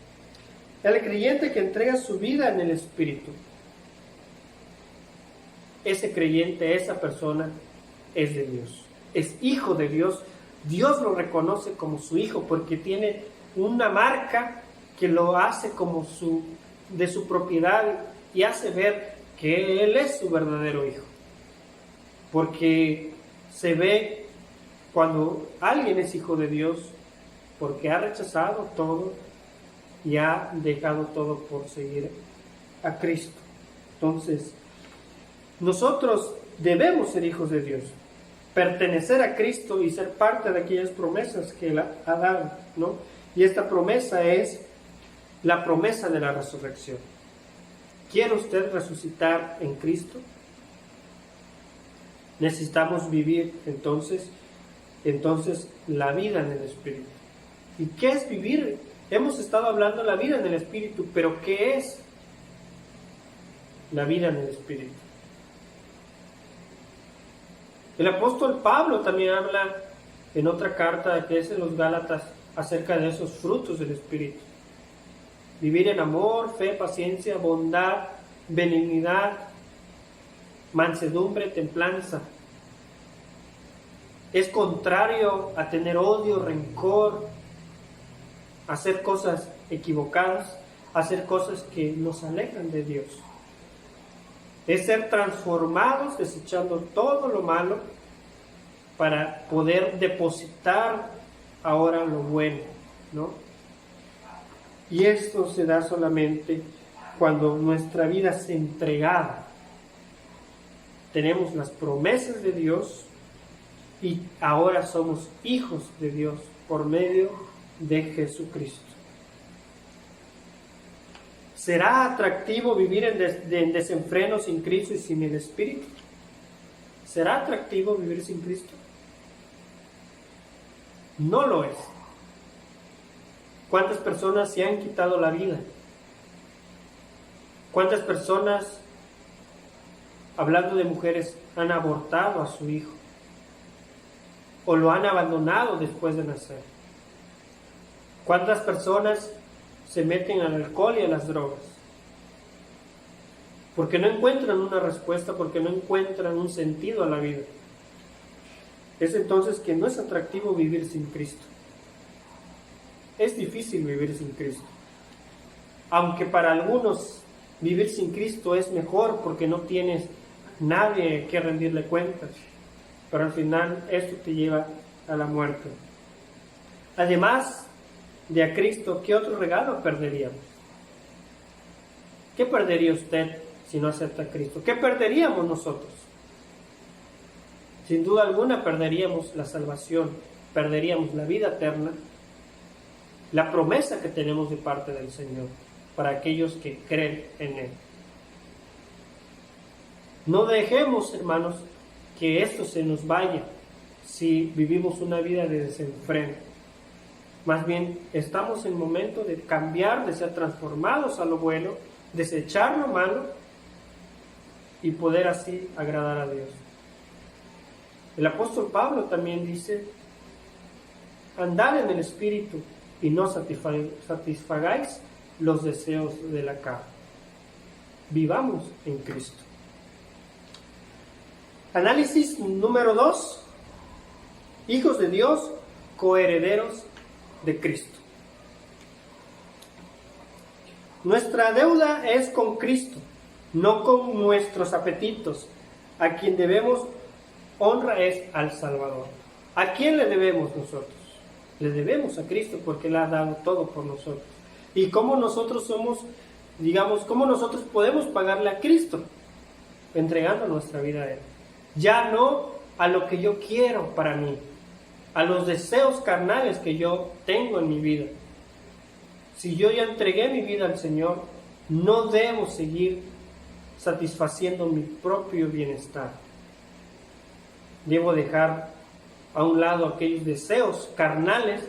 El creyente que entrega su vida en el Espíritu, ese creyente, esa persona es de Dios, es hijo de Dios. Dios lo reconoce como su hijo porque tiene una marca que lo hace como de su propiedad y hace ver que Él es su verdadero hijo. Porque se ve cuando alguien es hijo de Dios, porque ha rechazado todo y ha dejado todo por seguir a Cristo. Entonces, nosotros debemos ser hijos de Dios, pertenecer a Cristo y ser parte de aquellas promesas que Él ha dado, ¿no? Y esta promesa es la promesa de la resurrección. ¿Quiere usted resucitar en Cristo? Necesitamos vivir entonces la vida en el Espíritu. ¿Y qué es vivir? Hemos estado hablando de la vida en el Espíritu, pero ¿qué es la vida en el Espíritu? El apóstol Pablo también habla en otra carta que es en los Gálatas acerca de esos frutos del Espíritu. Vivir en amor, fe, paciencia, bondad, benignidad, mansedumbre, templanza. Es contrario a tener odio, rencor, hacer cosas equivocadas, hacer cosas que nos alejan de Dios. Es ser transformados, desechando todo lo malo para poder depositar ahora lo bueno, ¿no? Y esto se da solamente cuando nuestra vida es entregada. Tenemos las promesas de Dios y ahora somos hijos de Dios por medio de Jesucristo. ¿Será atractivo vivir en desenfreno sin Cristo y sin el Espíritu? ¿Será atractivo vivir sin Cristo? No lo es. ¿Cuántas personas se han quitado la vida? ¿Cuántas personas, hablando de mujeres, han abortado a su hijo? ¿O lo han abandonado después de nacer? ¿Cuántas personas se meten al alcohol y a las drogas? Porque no encuentran una respuesta, porque no encuentran un sentido a la vida. Es entonces que no es atractivo vivir sin Cristo. Es difícil vivir sin Cristo. Aunque para algunos vivir sin Cristo es mejor porque no tienes nadie que rendirle cuentas. Pero al final esto te lleva a la muerte. Además de a Cristo, ¿qué otro regalo perderíamos? ¿Qué perdería usted si no acepta a Cristo? ¿Qué perderíamos nosotros? Sin duda alguna perderíamos la salvación, perderíamos la vida eterna, la promesa que tenemos de parte del Señor para aquellos que creen en Él. No dejemos, hermanos, que esto se nos vaya si vivimos una vida de desenfreno. Más bien, estamos en el momento de cambiar, de ser transformados a lo bueno, desechar lo malo y poder así agradar a Dios. El apóstol Pablo también dice: andad en el Espíritu y no satisfagáis los deseos de la carne. Vivamos en Cristo. Análisis número 2. Hijos de Dios, coherederos de Cristo. Nuestra deuda es con Cristo, no con nuestros apetitos. A quien debemos honra es al Salvador. ¿A quién le debemos nosotros? Le debemos a Cristo porque Él ha dado todo por nosotros. ¿Y cómo nosotros somos, cómo nosotros podemos pagarle a Cristo? Entregando nuestra vida a Él. Ya no a lo que yo quiero para mí, a los deseos carnales que yo tengo en mi vida. Si yo ya entregué mi vida al Señor, no debo seguir satisfaciendo mi propio bienestar. Debo dejar a un lado aquellos deseos carnales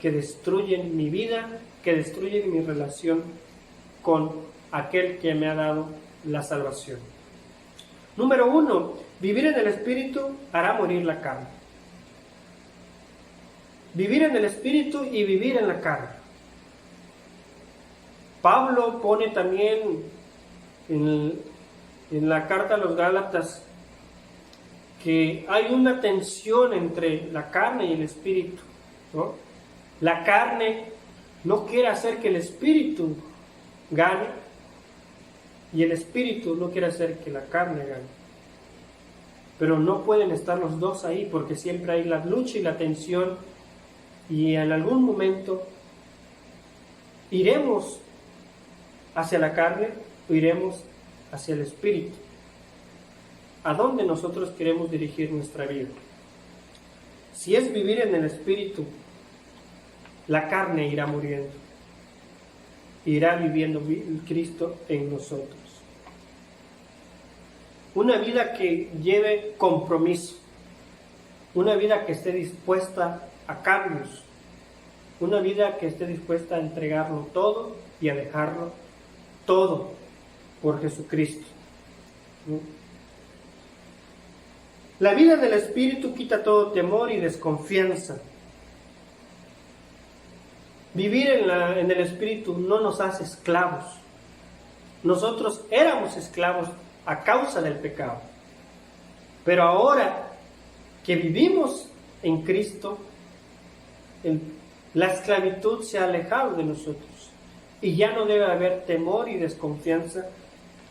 que destruyen mi vida, que destruyen mi relación con aquel que me ha dado la salvación. Número 1, vivir en el Espíritu hará morir la carne. Vivir en el Espíritu y vivir en la carne. Pablo pone también en la carta a los Gálatas que hay una tensión entre la carne y el Espíritu, ¿no? La carne no quiere hacer que el Espíritu gane y el Espíritu no quiere hacer que la carne gane. Pero no pueden estar los dos ahí porque siempre hay la lucha y la tensión y en algún momento iremos hacia la carne o iremos hacia el Espíritu. ¿A dónde nosotros queremos dirigir nuestra vida? Si es vivir en el Espíritu, la carne irá muriendo. Irá viviendo Cristo en nosotros. Una vida que lleve compromiso. Una vida que esté dispuesta a cambios. Una vida que esté dispuesta a entregarlo todo y a dejarlo todo por Jesucristo. La vida del Espíritu quita todo temor y desconfianza. Vivir en el Espíritu no nos hace esclavos. Nosotros éramos esclavos a causa del pecado. Pero ahora que vivimos en Cristo, la esclavitud se ha alejado de nosotros. Y ya no debe haber temor y desconfianza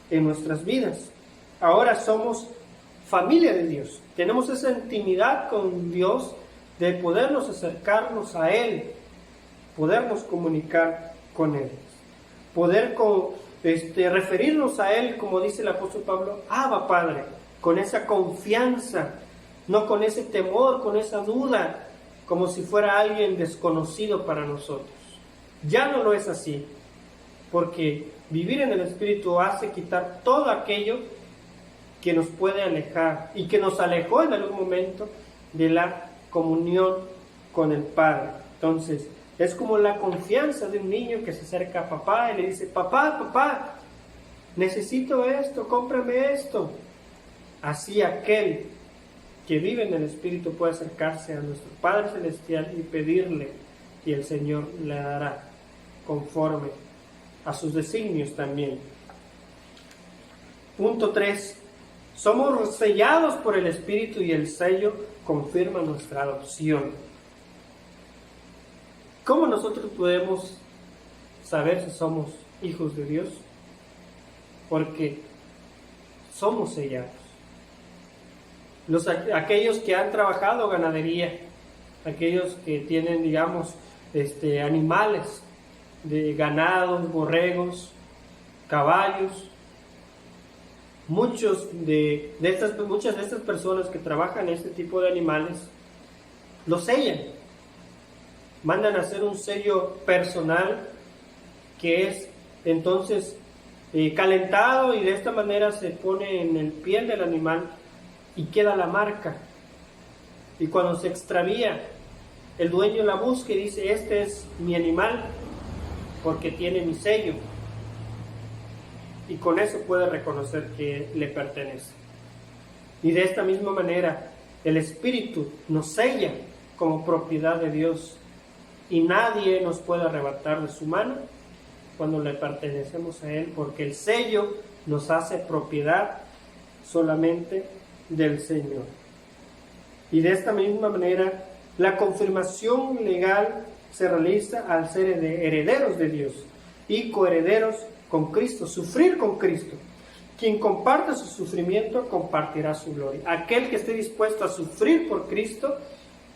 en nuestras vidas. Ahora somos familia de Dios. Tenemos esa intimidad con Dios de podernos acercarnos a Él, podernos comunicar con Él, poder referirnos a Él, como dice el apóstol Pablo, Abba Padre, con esa confianza, no con ese temor, con esa duda, como si fuera alguien desconocido para nosotros. Ya no lo es así, porque vivir en el Espíritu hace quitar todo aquello que nos puede alejar y que nos alejó en algún momento de la comunión con el Padre. Entonces, es como la confianza de un niño que se acerca a papá y le dice: papá, necesito esto, cómprame esto. Así aquel que vive en el Espíritu puede acercarse a nuestro Padre Celestial y pedirle, y el Señor le dará conforme a sus designios también. Punto 3. Somos sellados por el Espíritu y el sello confirma nuestra adopción. ¿Cómo nosotros podemos saber si somos hijos de Dios? Porque somos sellados. Aquellos que han trabajado ganadería, aquellos que tienen, digamos, animales de ganados, borregos, caballos, muchas de estas personas que trabajan este tipo de animales los sellan, mandan a hacer un sello personal que es entonces calentado, y de esta manera se pone en el piel del animal y queda la marca. Y cuando se extravía, el dueño la busca y dice: este es mi animal porque tiene mi sello, y con eso puede reconocer que le pertenece. Y de esta misma manera el Espíritu nos sella como propiedad de Dios, y nadie nos puede arrebatar de su mano cuando le pertenecemos a Él, porque el sello nos hace propiedad solamente del Señor. Y de esta misma manera la confirmación legal se realiza al ser herederos de Dios y coherederos con Cristo, sufrir con Cristo. Quien comparte su sufrimiento compartirá su gloria. Aquel que esté dispuesto a sufrir por Cristo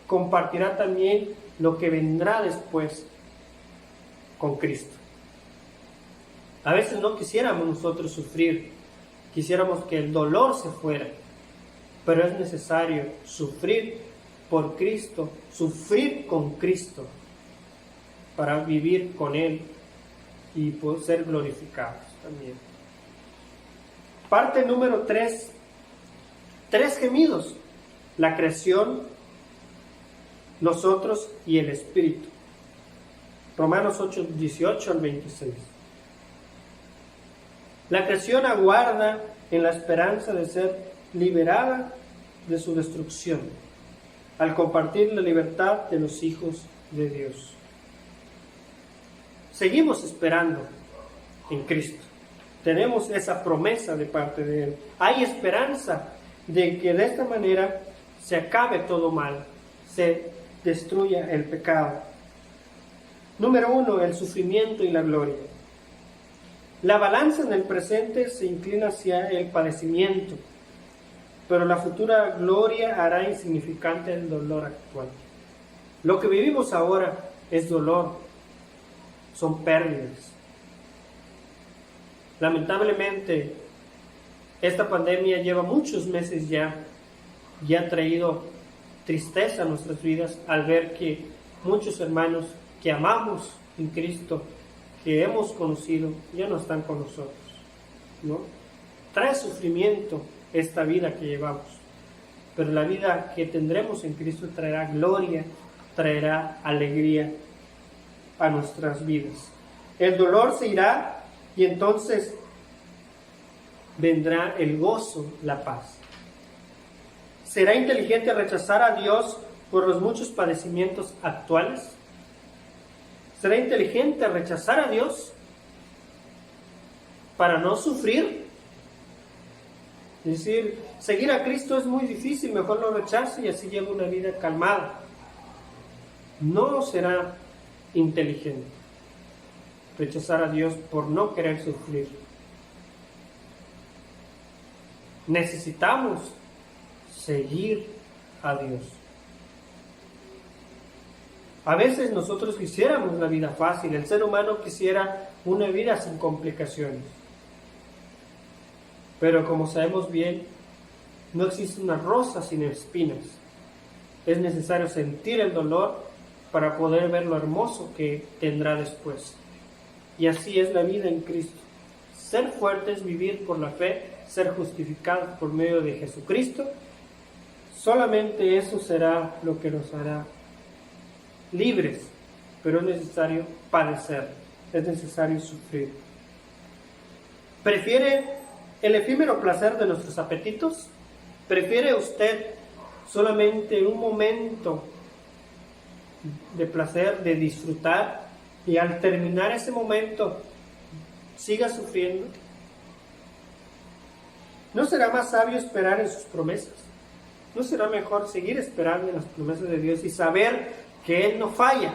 compartirá también lo que vendrá después con Cristo. A veces no quisiéramos nosotros sufrir, quisiéramos que el dolor se fuera, pero es necesario sufrir por Cristo, sufrir con Cristo, para vivir con Él y poder ser glorificados también. Parte número 3, 3 gemidos: la creación, nosotros y el Espíritu. Romanos 8, 18 al 26. La creación aguarda en la esperanza de ser liberada de su destrucción, al compartir la libertad de los hijos de Dios. Seguimos esperando en Cristo. Tenemos esa promesa de parte de Él. Hay esperanza de que de esta manera se acabe todo mal, se destruya el pecado. Número 1, el sufrimiento y la gloria. La balanza en el presente se inclina hacia el padecimiento, pero la futura gloria hará insignificante el dolor actual. Lo que vivimos ahora es dolor, son pérdidas. Lamentablemente, esta pandemia lleva muchos meses ya, y ha traído tristeza a nuestras vidas al ver que muchos hermanos que amamos en Cristo, que hemos conocido, ya no están con nosotros, ¿no? Trae sufrimiento esta vida que llevamos, pero la vida que tendremos en Cristo traerá gloria, traerá alegría a nuestras vidas. El dolor se irá y entonces vendrá el gozo, la paz. ¿Será inteligente rechazar a Dios por los muchos padecimientos actuales? ¿Será inteligente rechazar a Dios para no sufrir? Es decir, seguir a Cristo es muy difícil, mejor lo rechazo y así llevo una vida calmada. No será inteligente rechazar a Dios por no querer sufrir. Necesitamos seguir a Dios. A veces nosotros quisiéramos la vida fácil, el ser humano quisiera una vida sin complicaciones. Pero como sabemos bien, no existe una rosa sin espinas. Es necesario sentir el dolor para poder ver lo hermoso que tendrá después. Y así es la vida en Cristo. Ser fuertes, vivir por la fe, ser justificados por medio de Jesucristo. Solamente eso será lo que nos hará libres, pero es necesario padecer, es necesario sufrir. ¿Prefiere el efímero placer de nuestros apetitos? ¿Prefiere usted solamente un momento de placer, de disfrutar, y al terminar ese momento siga sufriendo? ¿No será más sabio esperar en sus promesas? ¿No será mejor seguir esperando en las promesas de Dios y saber que Él no falla?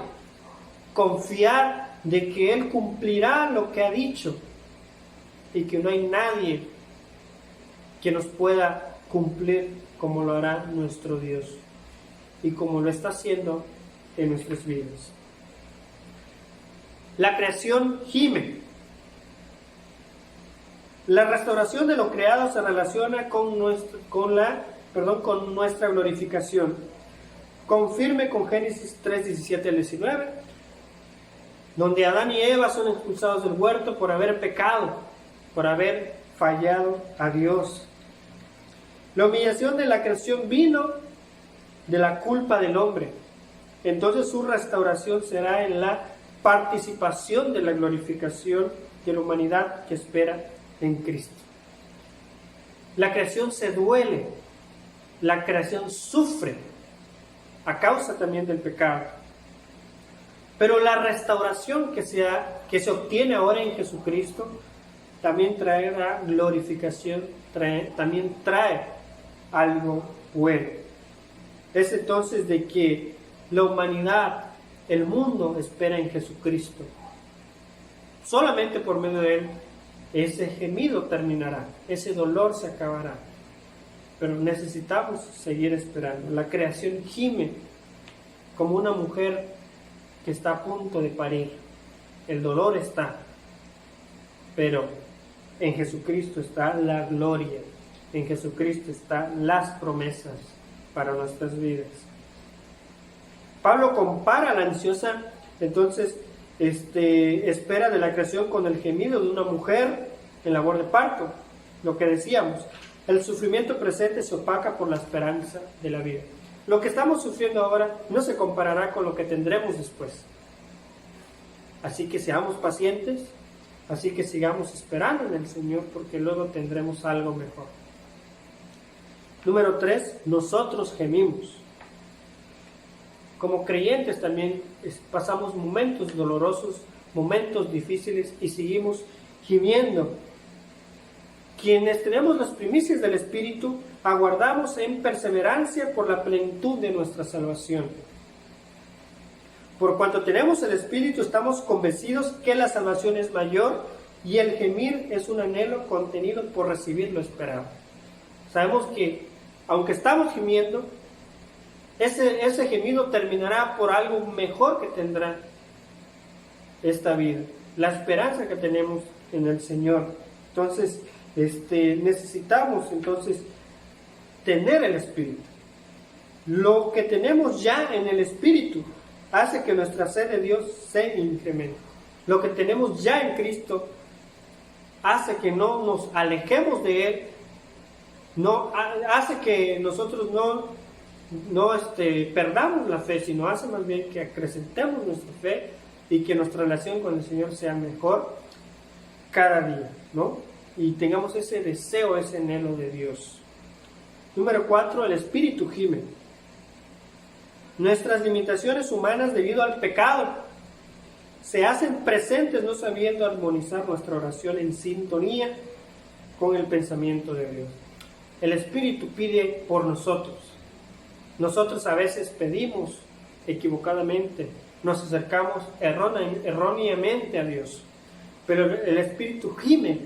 confiar de que Él cumplirá lo que ha dicho y que no hay nadie que nos pueda cumplir como lo hará nuestro Dios y como lo está haciendo en nuestras vidas. La creación gime. La restauración de lo creado se relaciona con nuestra glorificación. Confirme con Génesis 3, 17 al 19, donde Adán y Eva son expulsados del huerto por haber pecado, por haber fallado a Dios. La humillación de la creación vino de la culpa del hombre. Entonces su restauración será en la participación de la glorificación de la humanidad que espera en Cristo. La creación se duele, la creación sufre a causa también del pecado. Pero la restauración que se obtiene ahora en Jesucristo también traerá glorificación, también trae algo bueno. Es entonces de que la humanidad, el mundo espera en Jesucristo. Solamente por medio de Él ese gemido terminará, ese dolor se acabará. Pero necesitamos seguir esperando. La creación gime como una mujer que está a punto de parir. El dolor está, pero en Jesucristo está la gloria, en Jesucristo están las promesas para nuestras vidas. Pablo compara la ansiosa, entonces, espera de la creación con el gemido de una mujer en labor de parto. Lo que decíamos, el sufrimiento presente se opaca por la esperanza de la vida. Lo que estamos sufriendo ahora no se comparará con lo que tendremos después. Así que seamos pacientes, así que sigamos esperando en el Señor, porque luego tendremos algo mejor. Número 3, nosotros gemimos. Como creyentes también pasamos momentos dolorosos, momentos difíciles y seguimos gimiendo. Quienes tenemos las primicias del Espíritu, aguardamos en perseverancia por la plenitud de nuestra salvación. Por cuanto tenemos el Espíritu, estamos convencidos que la salvación es mayor y el gemir es un anhelo contenido por recibir lo esperado. Sabemos que, aunque estamos gimiendo, ese gemido terminará por algo mejor que tendrá esta vida, la esperanza que tenemos en el Señor. Entonces, necesitamos entonces tener el Espíritu. Lo que tenemos ya en el Espíritu hace que nuestra sed de Dios se incremente. Lo que tenemos ya en Cristo hace que no nos alejemos de Él, hace que nosotros no perdamos la fe, sino hace más bien que acrecentemos nuestra fe y que nuestra relación con el Señor sea mejor cada día, ¿no? Y tengamos ese deseo, ese anhelo de Dios. Número 4, el Espíritu gime. Nuestras limitaciones humanas debido al pecado se hacen presentes no sabiendo armonizar nuestra oración en sintonía con el pensamiento de Dios. El Espíritu pide por nosotros. Nosotros a veces pedimos equivocadamente, nos acercamos erróneamente a Dios, pero el Espíritu gime,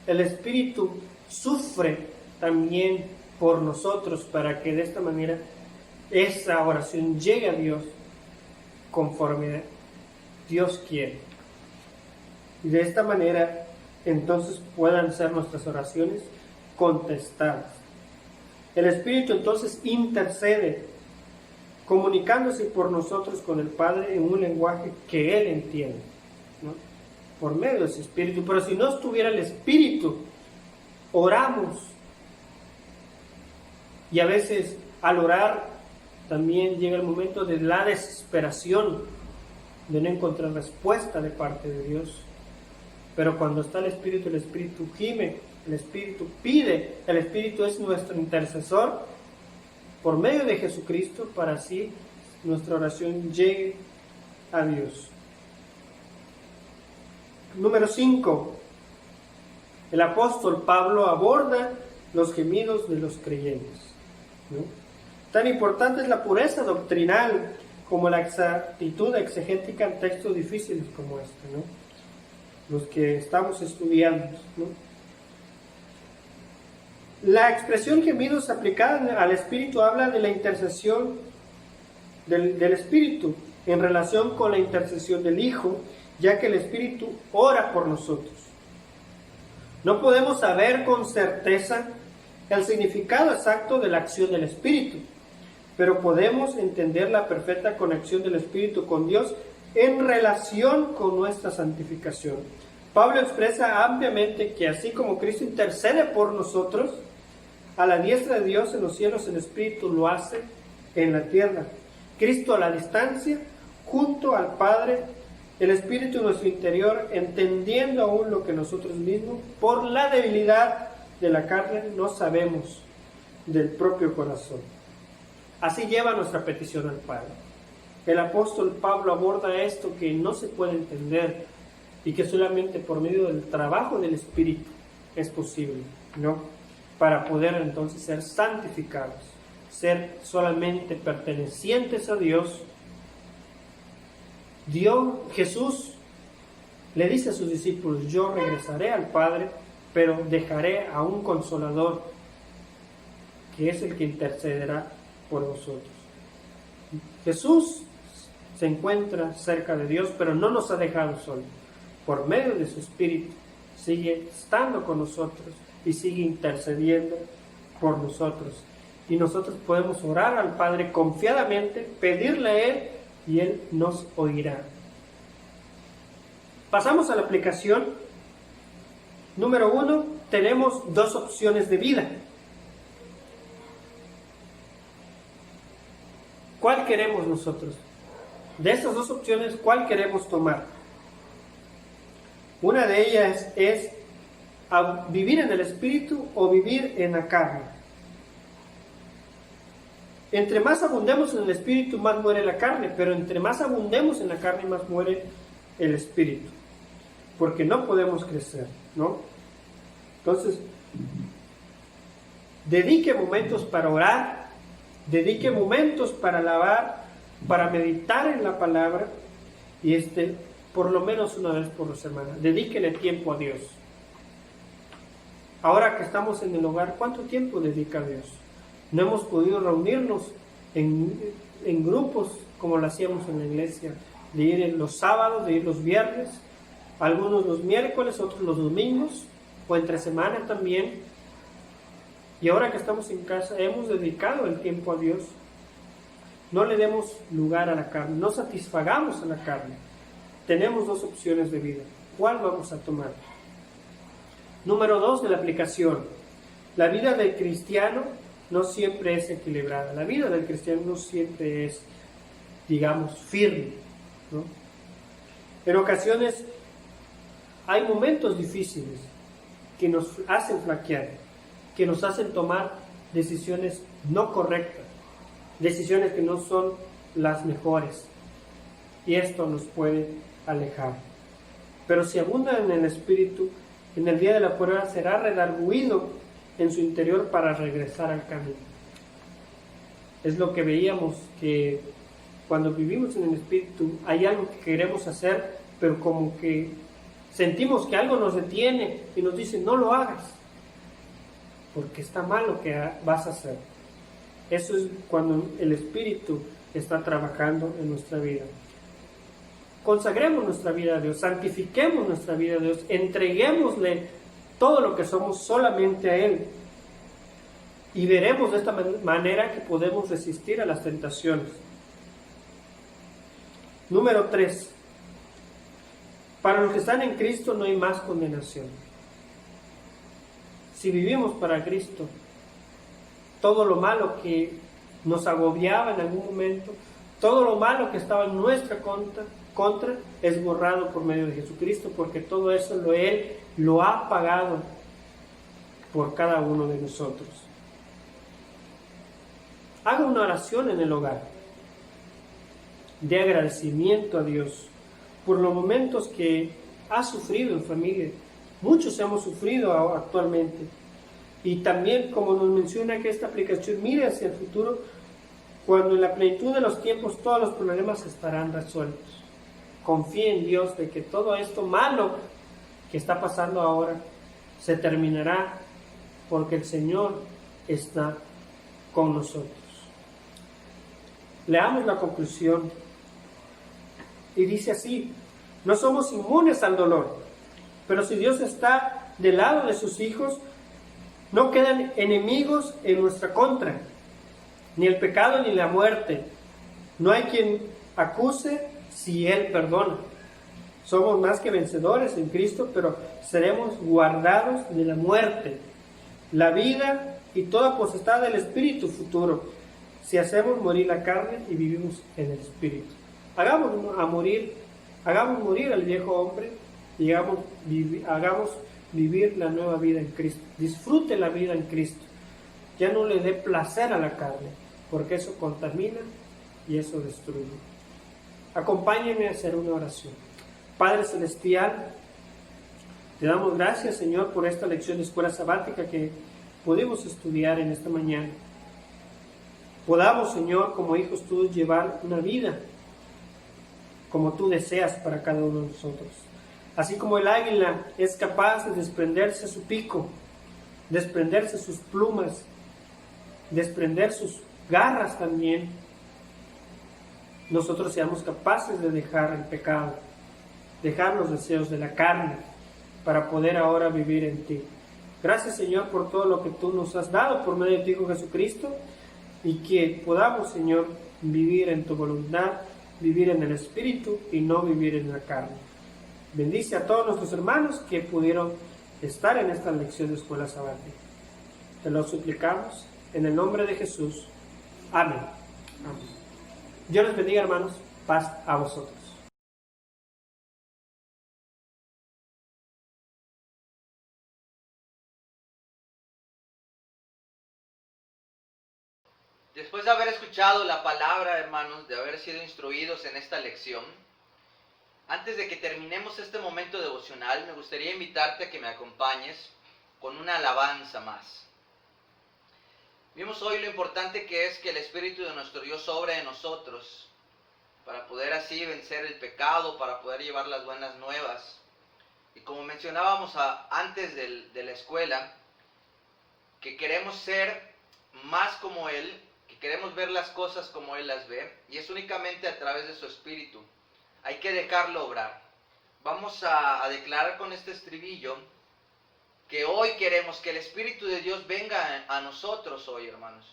el Espíritu sufre también por nosotros para que de esta manera esa oración llegue a Dios conforme Dios quiere. Y de esta manera entonces puedan ser nuestras oraciones contestadas. El Espíritu entonces intercede, comunicándose por nosotros con el Padre en un lenguaje que Él entiende, ¿no? Por medio de ese Espíritu. Pero si no estuviera el Espíritu, oramos. Y a veces al orar también llega el momento de la desesperación, de no encontrar respuesta de parte de Dios. Pero cuando está el Espíritu gime, el Espíritu pide, el Espíritu es nuestro intercesor por medio de Jesucristo para así nuestra oración llegue a Dios. Número 5. El apóstol Pablo aborda los gemidos de los creyentes, ¿no? Tan importante es la pureza doctrinal como la exactitud exegética en textos difíciles como este, ¿no? Los que estamos estudiando, ¿no? La expresión gemidos aplicada al Espíritu habla de la intercesión del Espíritu en relación con la intercesión del Hijo, ya que el Espíritu ora por nosotros. No podemos saber con certeza el significado exacto de la acción del Espíritu, pero podemos entender la perfecta conexión del Espíritu con Dios en relación con nuestra santificación. Pablo expresa ampliamente que así como Cristo intercede por nosotros, a la diestra de Dios en los cielos, el Espíritu lo hace en la tierra. Cristo a la distancia, junto al Padre, el Espíritu en nuestro interior, entendiendo aún lo que nosotros mismos, por la debilidad de la carne, no sabemos del propio corazón. Así lleva nuestra petición al Padre. El apóstol Pablo aborda esto que no se puede entender y que solamente por medio del trabajo del Espíritu es posible, ¿no? Para poder entonces ser santificados, ser solamente pertenecientes a Dios. Jesús le dice a sus discípulos: yo regresaré al Padre, pero dejaré a un Consolador, que es el que intercederá por vosotros. Jesús se encuentra cerca de Dios, pero no nos ha dejado solos. Por medio de su Espíritu sigue estando con nosotros y sigue intercediendo por nosotros. Y nosotros podemos orar al Padre confiadamente, pedirle a Él, y Él nos oirá. Pasamos a la aplicación. Número 1, tenemos dos opciones de vida. ¿Cuál queremos nosotros? De estas dos opciones, ¿cuál queremos tomar? Una de ellas es a vivir en el Espíritu o vivir en la carne. Entre más abundemos en el Espíritu, más muere la carne, pero entre más abundemos en la carne, más muere el Espíritu, porque no podemos crecer, ¿no? Entonces, dedique momentos para orar, dedique momentos para alabar, para meditar en la palabra, y por lo menos una vez por semana. Dedíquele tiempo a Dios. Ahora que estamos en el hogar, ¿cuánto tiempo dedica a Dios? No hemos podido reunirnos en grupos como lo hacíamos en la iglesia, de ir los sábados, de ir los viernes, algunos los miércoles, otros los domingos, o entre semana también. Y ahora que estamos en casa, hemos dedicado el tiempo a Dios. No le demos lugar a la carne, no satisfagamos a la carne. Tenemos dos opciones de vida. ¿Cuál vamos a tomar? Número 2 de la aplicación. La vida del cristiano no siempre es equilibrada. La vida del cristiano no siempre es, digamos, firme, ¿no? En ocasiones hay momentos difíciles que nos hacen flaquear, que nos hacen tomar decisiones no correctas, decisiones que no son las mejores. Y esto nos puede alejar. Pero si abunda en el Espíritu, en el día de la prueba será redarguido en su interior para regresar al camino. Es lo que veíamos, que cuando vivimos en el Espíritu hay algo que queremos hacer, pero como que sentimos que algo nos detiene y nos dice: no lo hagas, porque está mal lo que vas a hacer. Eso es cuando el Espíritu está trabajando en nuestra vida. Consagremos nuestra vida a Dios, santifiquemos nuestra vida a Dios, entreguémosle todo lo que somos solamente a Él, y veremos de esta manera que podemos resistir a las tentaciones. Número 3. Para los que están en Cristo no hay más condenación. Si vivimos para Cristo, todo lo malo que nos agobiaba en algún momento, todo lo malo que estaba en nuestra contra es borrado por medio de Jesucristo, porque todo eso Él lo ha pagado por cada uno de nosotros. Haga una oración en el hogar de agradecimiento a Dios por los momentos que ha sufrido en familia. Muchos hemos sufrido actualmente, y también, como nos menciona que esta aplicación, mire hacia el futuro cuando en la plenitud de los tiempos todos los problemas estarán resueltos. Confía en Dios de que todo esto malo que está pasando ahora se terminará, porque el Señor está con nosotros. Leamos la conclusión y dice así: no somos inmunes al dolor, pero si Dios está del lado de sus hijos, no quedan enemigos en nuestra contra, ni el pecado ni la muerte. No hay quien acuse si Él perdona. Somos más que vencedores en Cristo, pero seremos guardados de la muerte, la vida y toda potestad del Espíritu futuro, si hacemos morir la carne y vivimos en el Espíritu. Hagamos morir al viejo hombre y hagamos vivir la nueva vida en Cristo. Disfrute la vida en Cristo. Ya no le dé placer a la carne, porque eso contamina y eso destruye. Acompáñenme a hacer una oración. Padre Celestial, te damos gracias, Señor, por esta lección de escuela sabática que pudimos estudiar en esta mañana. Podamos, Señor, como hijos tuyos, llevar una vida como tú deseas para cada uno de nosotros. Así como el águila es capaz de desprenderse su pico, desprenderse sus plumas, desprender sus garras también, nosotros seamos capaces de dejar el pecado, dejar los deseos de la carne, para poder ahora vivir en ti. Gracias, Señor, por todo lo que tú nos has dado por medio de tu Hijo Jesucristo, y que podamos, Señor, vivir en tu voluntad, vivir en el Espíritu y no vivir en la carne. Bendice a todos nuestros hermanos que pudieron estar en esta lección de escuela sabática. Te lo suplicamos en el nombre de Jesús. Amén. Amén. Dios les bendiga, hermanos. Paz a vosotros. Después de haber escuchado la palabra, hermanos, de haber sido instruidos en esta lección, antes de que terminemos este momento devocional, me gustaría invitarte a que me acompañes con una alabanza más. Vimos hoy lo importante que es que el Espíritu de nuestro Dios obre en nosotros, para poder así vencer el pecado, para poder llevar las buenas nuevas. Y como mencionábamos antes de la escuela, que queremos ser más como Él, que queremos ver las cosas como Él las ve, y es únicamente a través de su Espíritu. Hay que dejarlo obrar. Vamos a declarar con este estribillo que hoy queremos que el Espíritu de Dios venga a nosotros hoy, hermanos.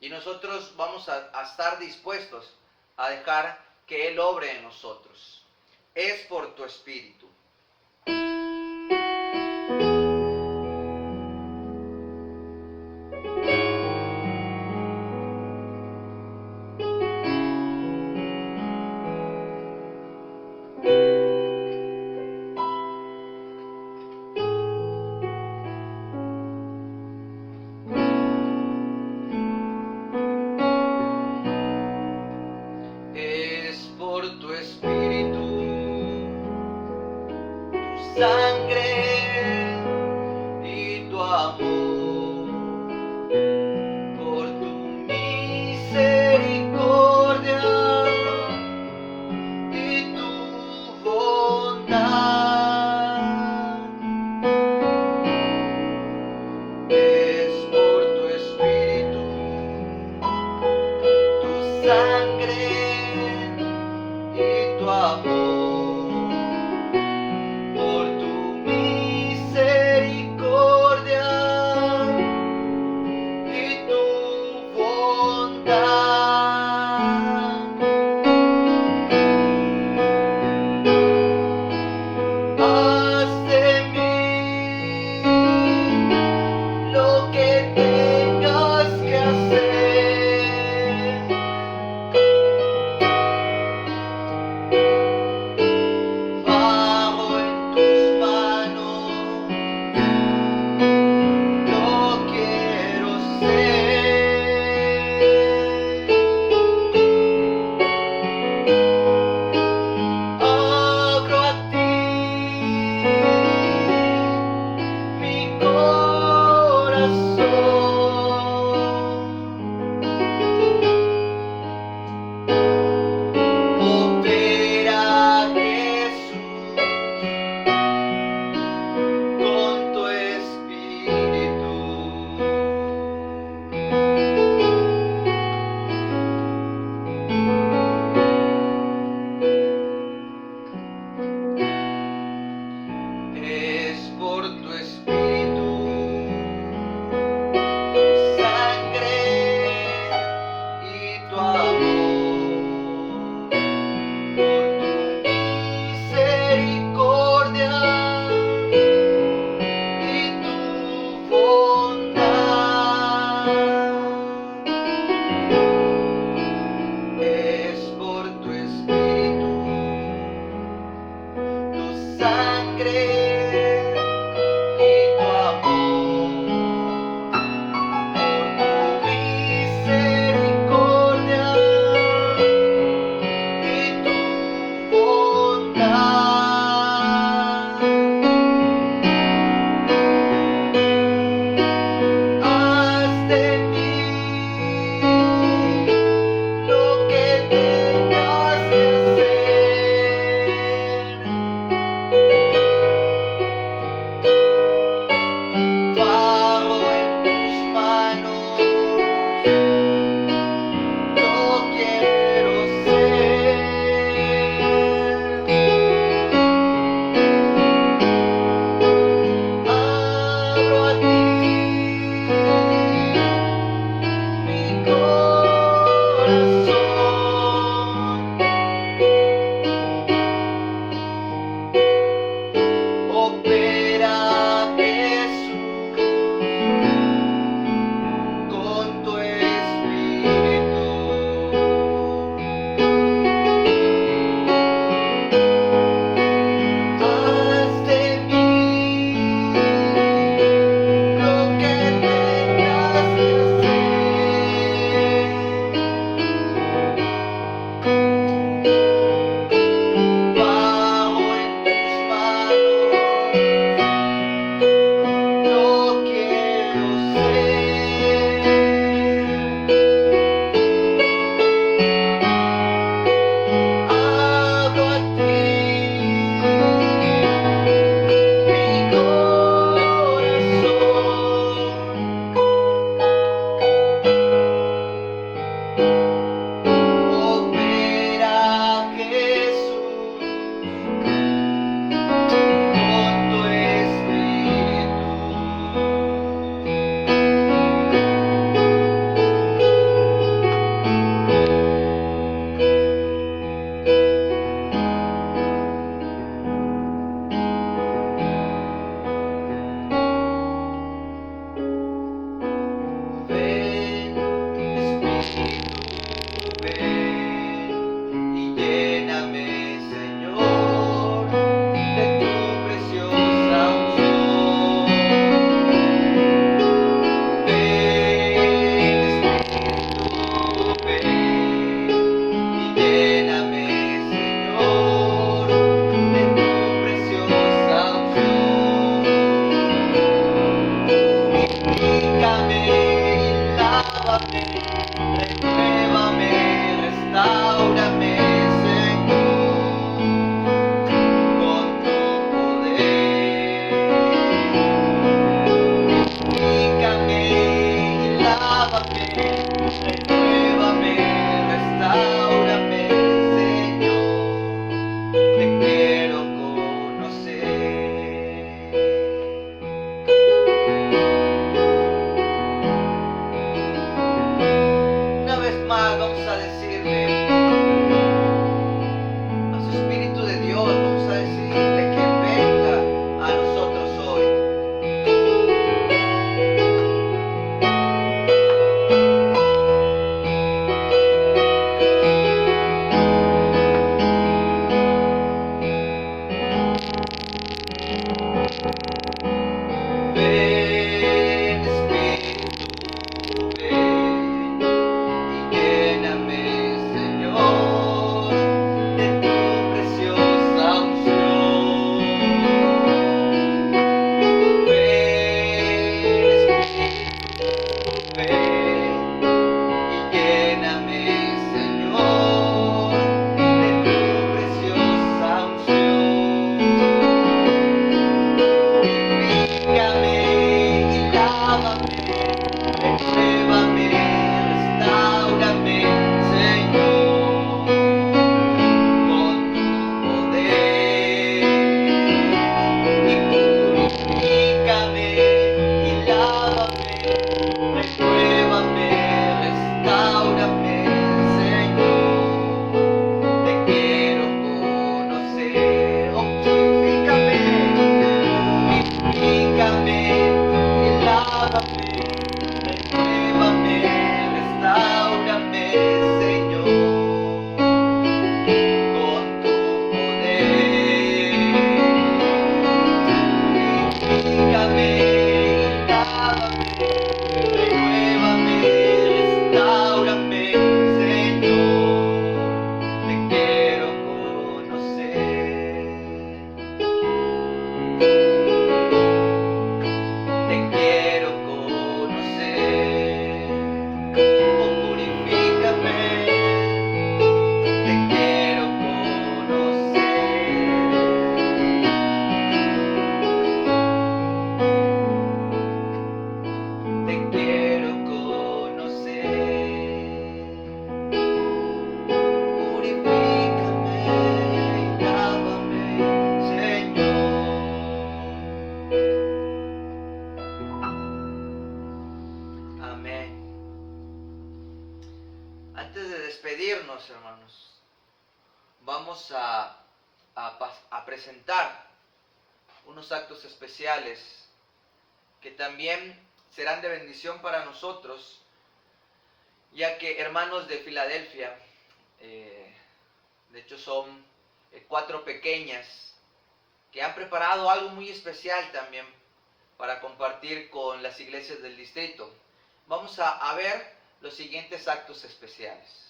Y nosotros vamos a estar dispuestos a dejar que Él obre en nosotros. Es por tu Espíritu. Sangre y tu amor, por tu misericordia y tu bondad. Es por tu Espíritu, tu sangre y tu amor. presentar unos actos especiales que también serán de bendición para nosotros, ya que hermanos de Filadelfia, de hecho son 4 pequeñas que han preparado algo muy especial también para compartir con las iglesias del distrito. Vamos a ver los siguientes actos especiales.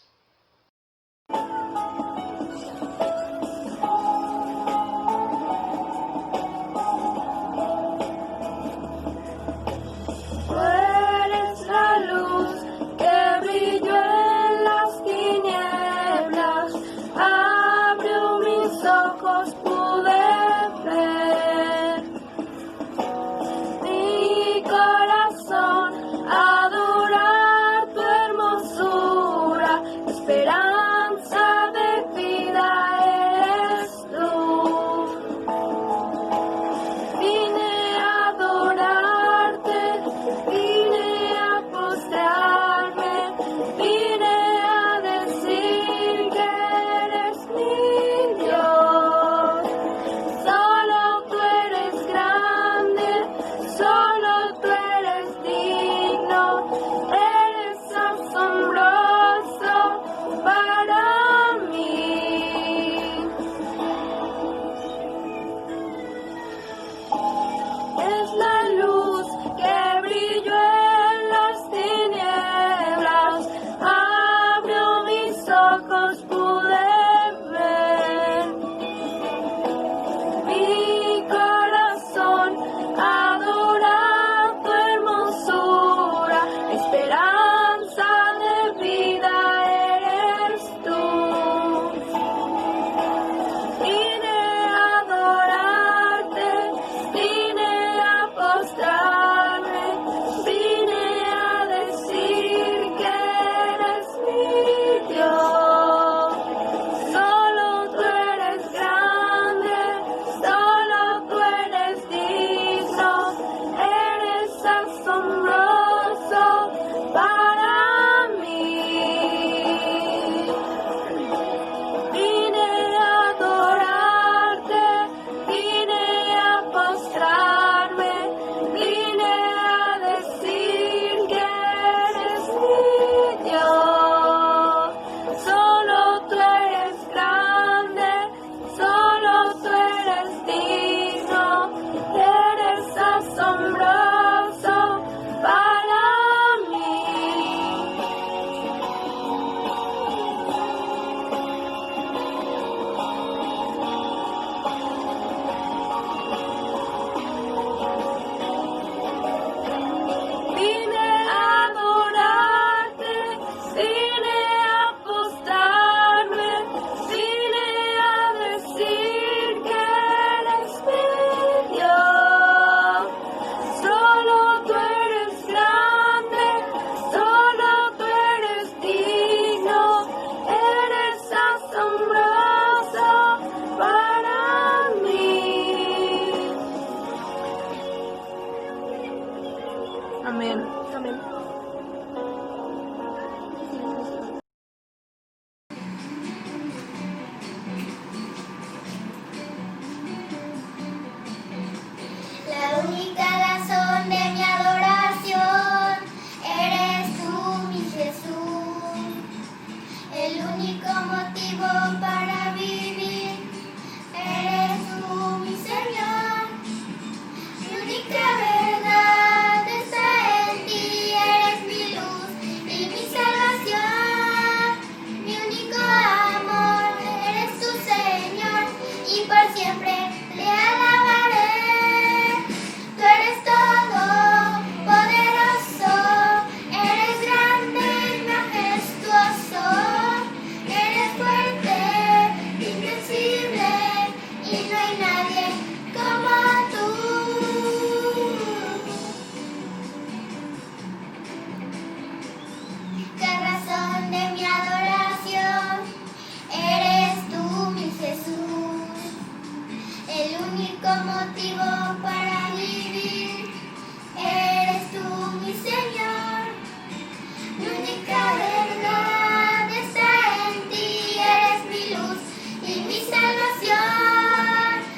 salvación,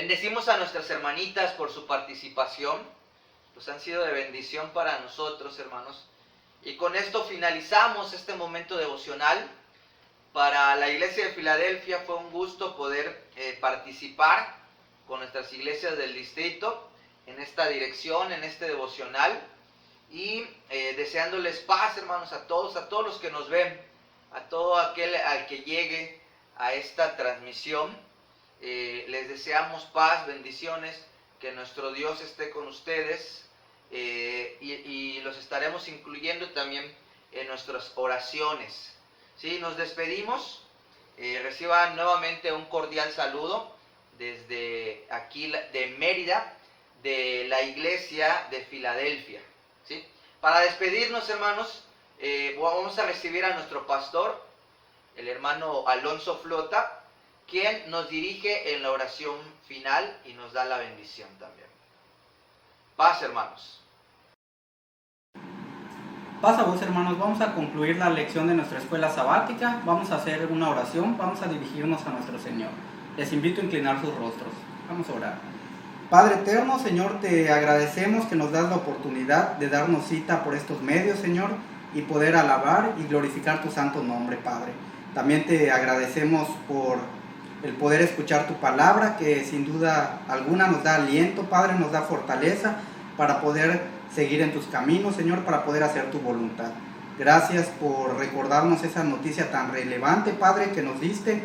Bendecimos a nuestras hermanitas por su participación, pues han sido de bendición para nosotros, hermanos. Y con esto finalizamos este momento devocional. Para la Iglesia de Filadelfia fue un gusto poder participar con nuestras iglesias del distrito en esta dirección, en este devocional. Y deseándoles paz, hermanos, a todos los que nos ven, a todo aquel al que llegue a esta transmisión. Les deseamos paz, bendiciones, que nuestro Dios esté con ustedes y los estaremos incluyendo también en nuestras oraciones. ¿Sí? Nos despedimos, reciban nuevamente un cordial saludo desde aquí de Mérida, de la Iglesia de Filadelfia. ¿Sí? Para despedirnos, hermanos, vamos a recibir a nuestro pastor, el hermano Alonso Flota, quien nos dirige en la oración final y nos da la bendición también. Paz, hermanos. Paz a vos, hermanos. Vamos a concluir la lección de nuestra escuela sabática. Vamos a hacer una oración. Vamos a dirigirnos a nuestro Señor. Les invito a inclinar sus rostros. Vamos a orar. Padre eterno, Señor, te agradecemos que nos das la oportunidad de darnos cita por estos medios, Señor, y poder alabar y glorificar tu santo nombre, Padre. También te agradecemos por el poder escuchar tu palabra, que sin duda alguna nos da aliento, Padre, nos da fortaleza para poder seguir en tus caminos, Señor, para poder hacer tu voluntad. Gracias por recordarnos esa noticia tan relevante, Padre, que nos diste,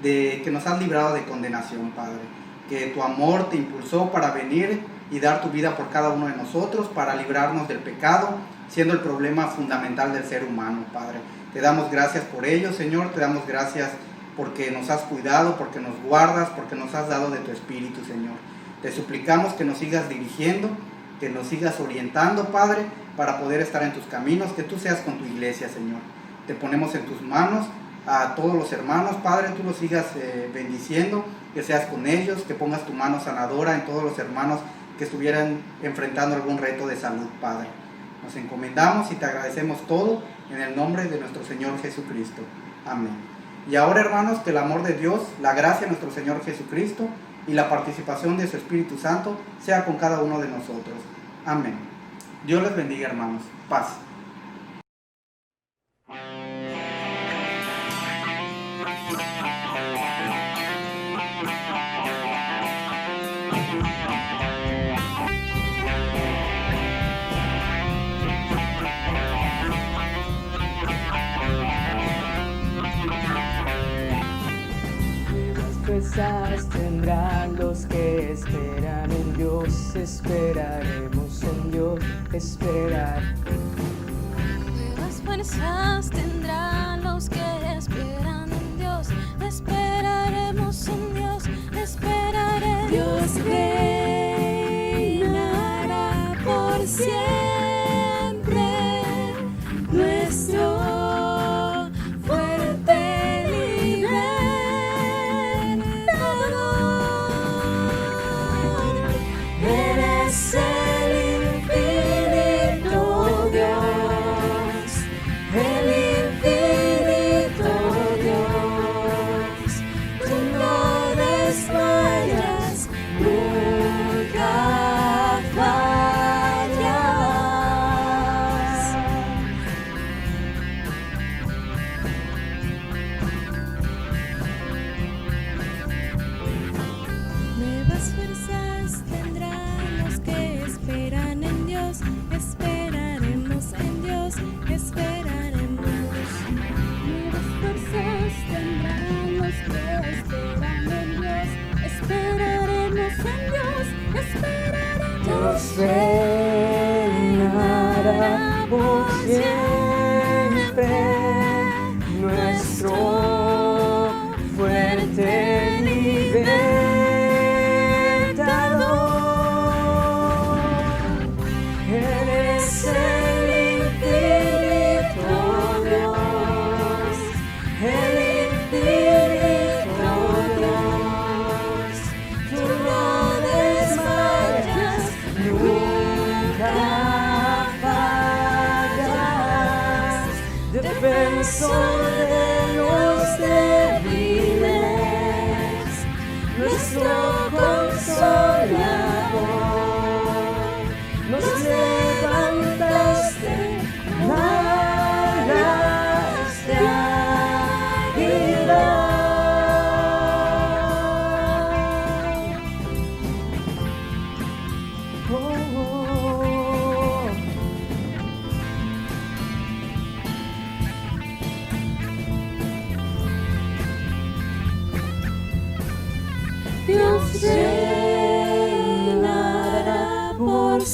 de que nos has librado de condenación, Padre. Que tu amor te impulsó para venir y dar tu vida por cada uno de nosotros, para librarnos del pecado, siendo el problema fundamental del ser humano, Padre. Te damos gracias por ello, Señor, te damos gracias porque nos has cuidado, porque nos guardas, porque nos has dado de tu Espíritu, Señor. Te suplicamos que nos sigas dirigiendo, que nos sigas orientando, Padre, para poder estar en tus caminos, que tú seas con tu iglesia, Señor. Te ponemos en tus manos a todos los hermanos, Padre, tú los sigas bendiciendo, que seas con ellos, que pongas tu mano sanadora en todos los hermanos que estuvieran enfrentando algún reto de salud, Padre. Nos encomendamos y te agradecemos todo en el nombre de nuestro Señor Jesucristo. Amén. Y ahora, hermanos, que el amor de Dios, la gracia de nuestro Señor Jesucristo y la participación de su Espíritu Santo sea con cada uno de nosotros. Amén. Dios les bendiga, hermanos. Paz. Tendrán los que esperan en Dios, esperaremos en Dios, esperar. Nuevas fuerzas tendrán los que esperan en Dios, esperaremos en Dios, esperaremos. Dios reinará por siempre, nuestro reinará por siempre, nuestro fuerte libertador. Él es el infinito Dios, el infinito Dios. Tú no desmayas nunca fallas, defensor de los débiles, nuestro consuelo.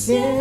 siempre.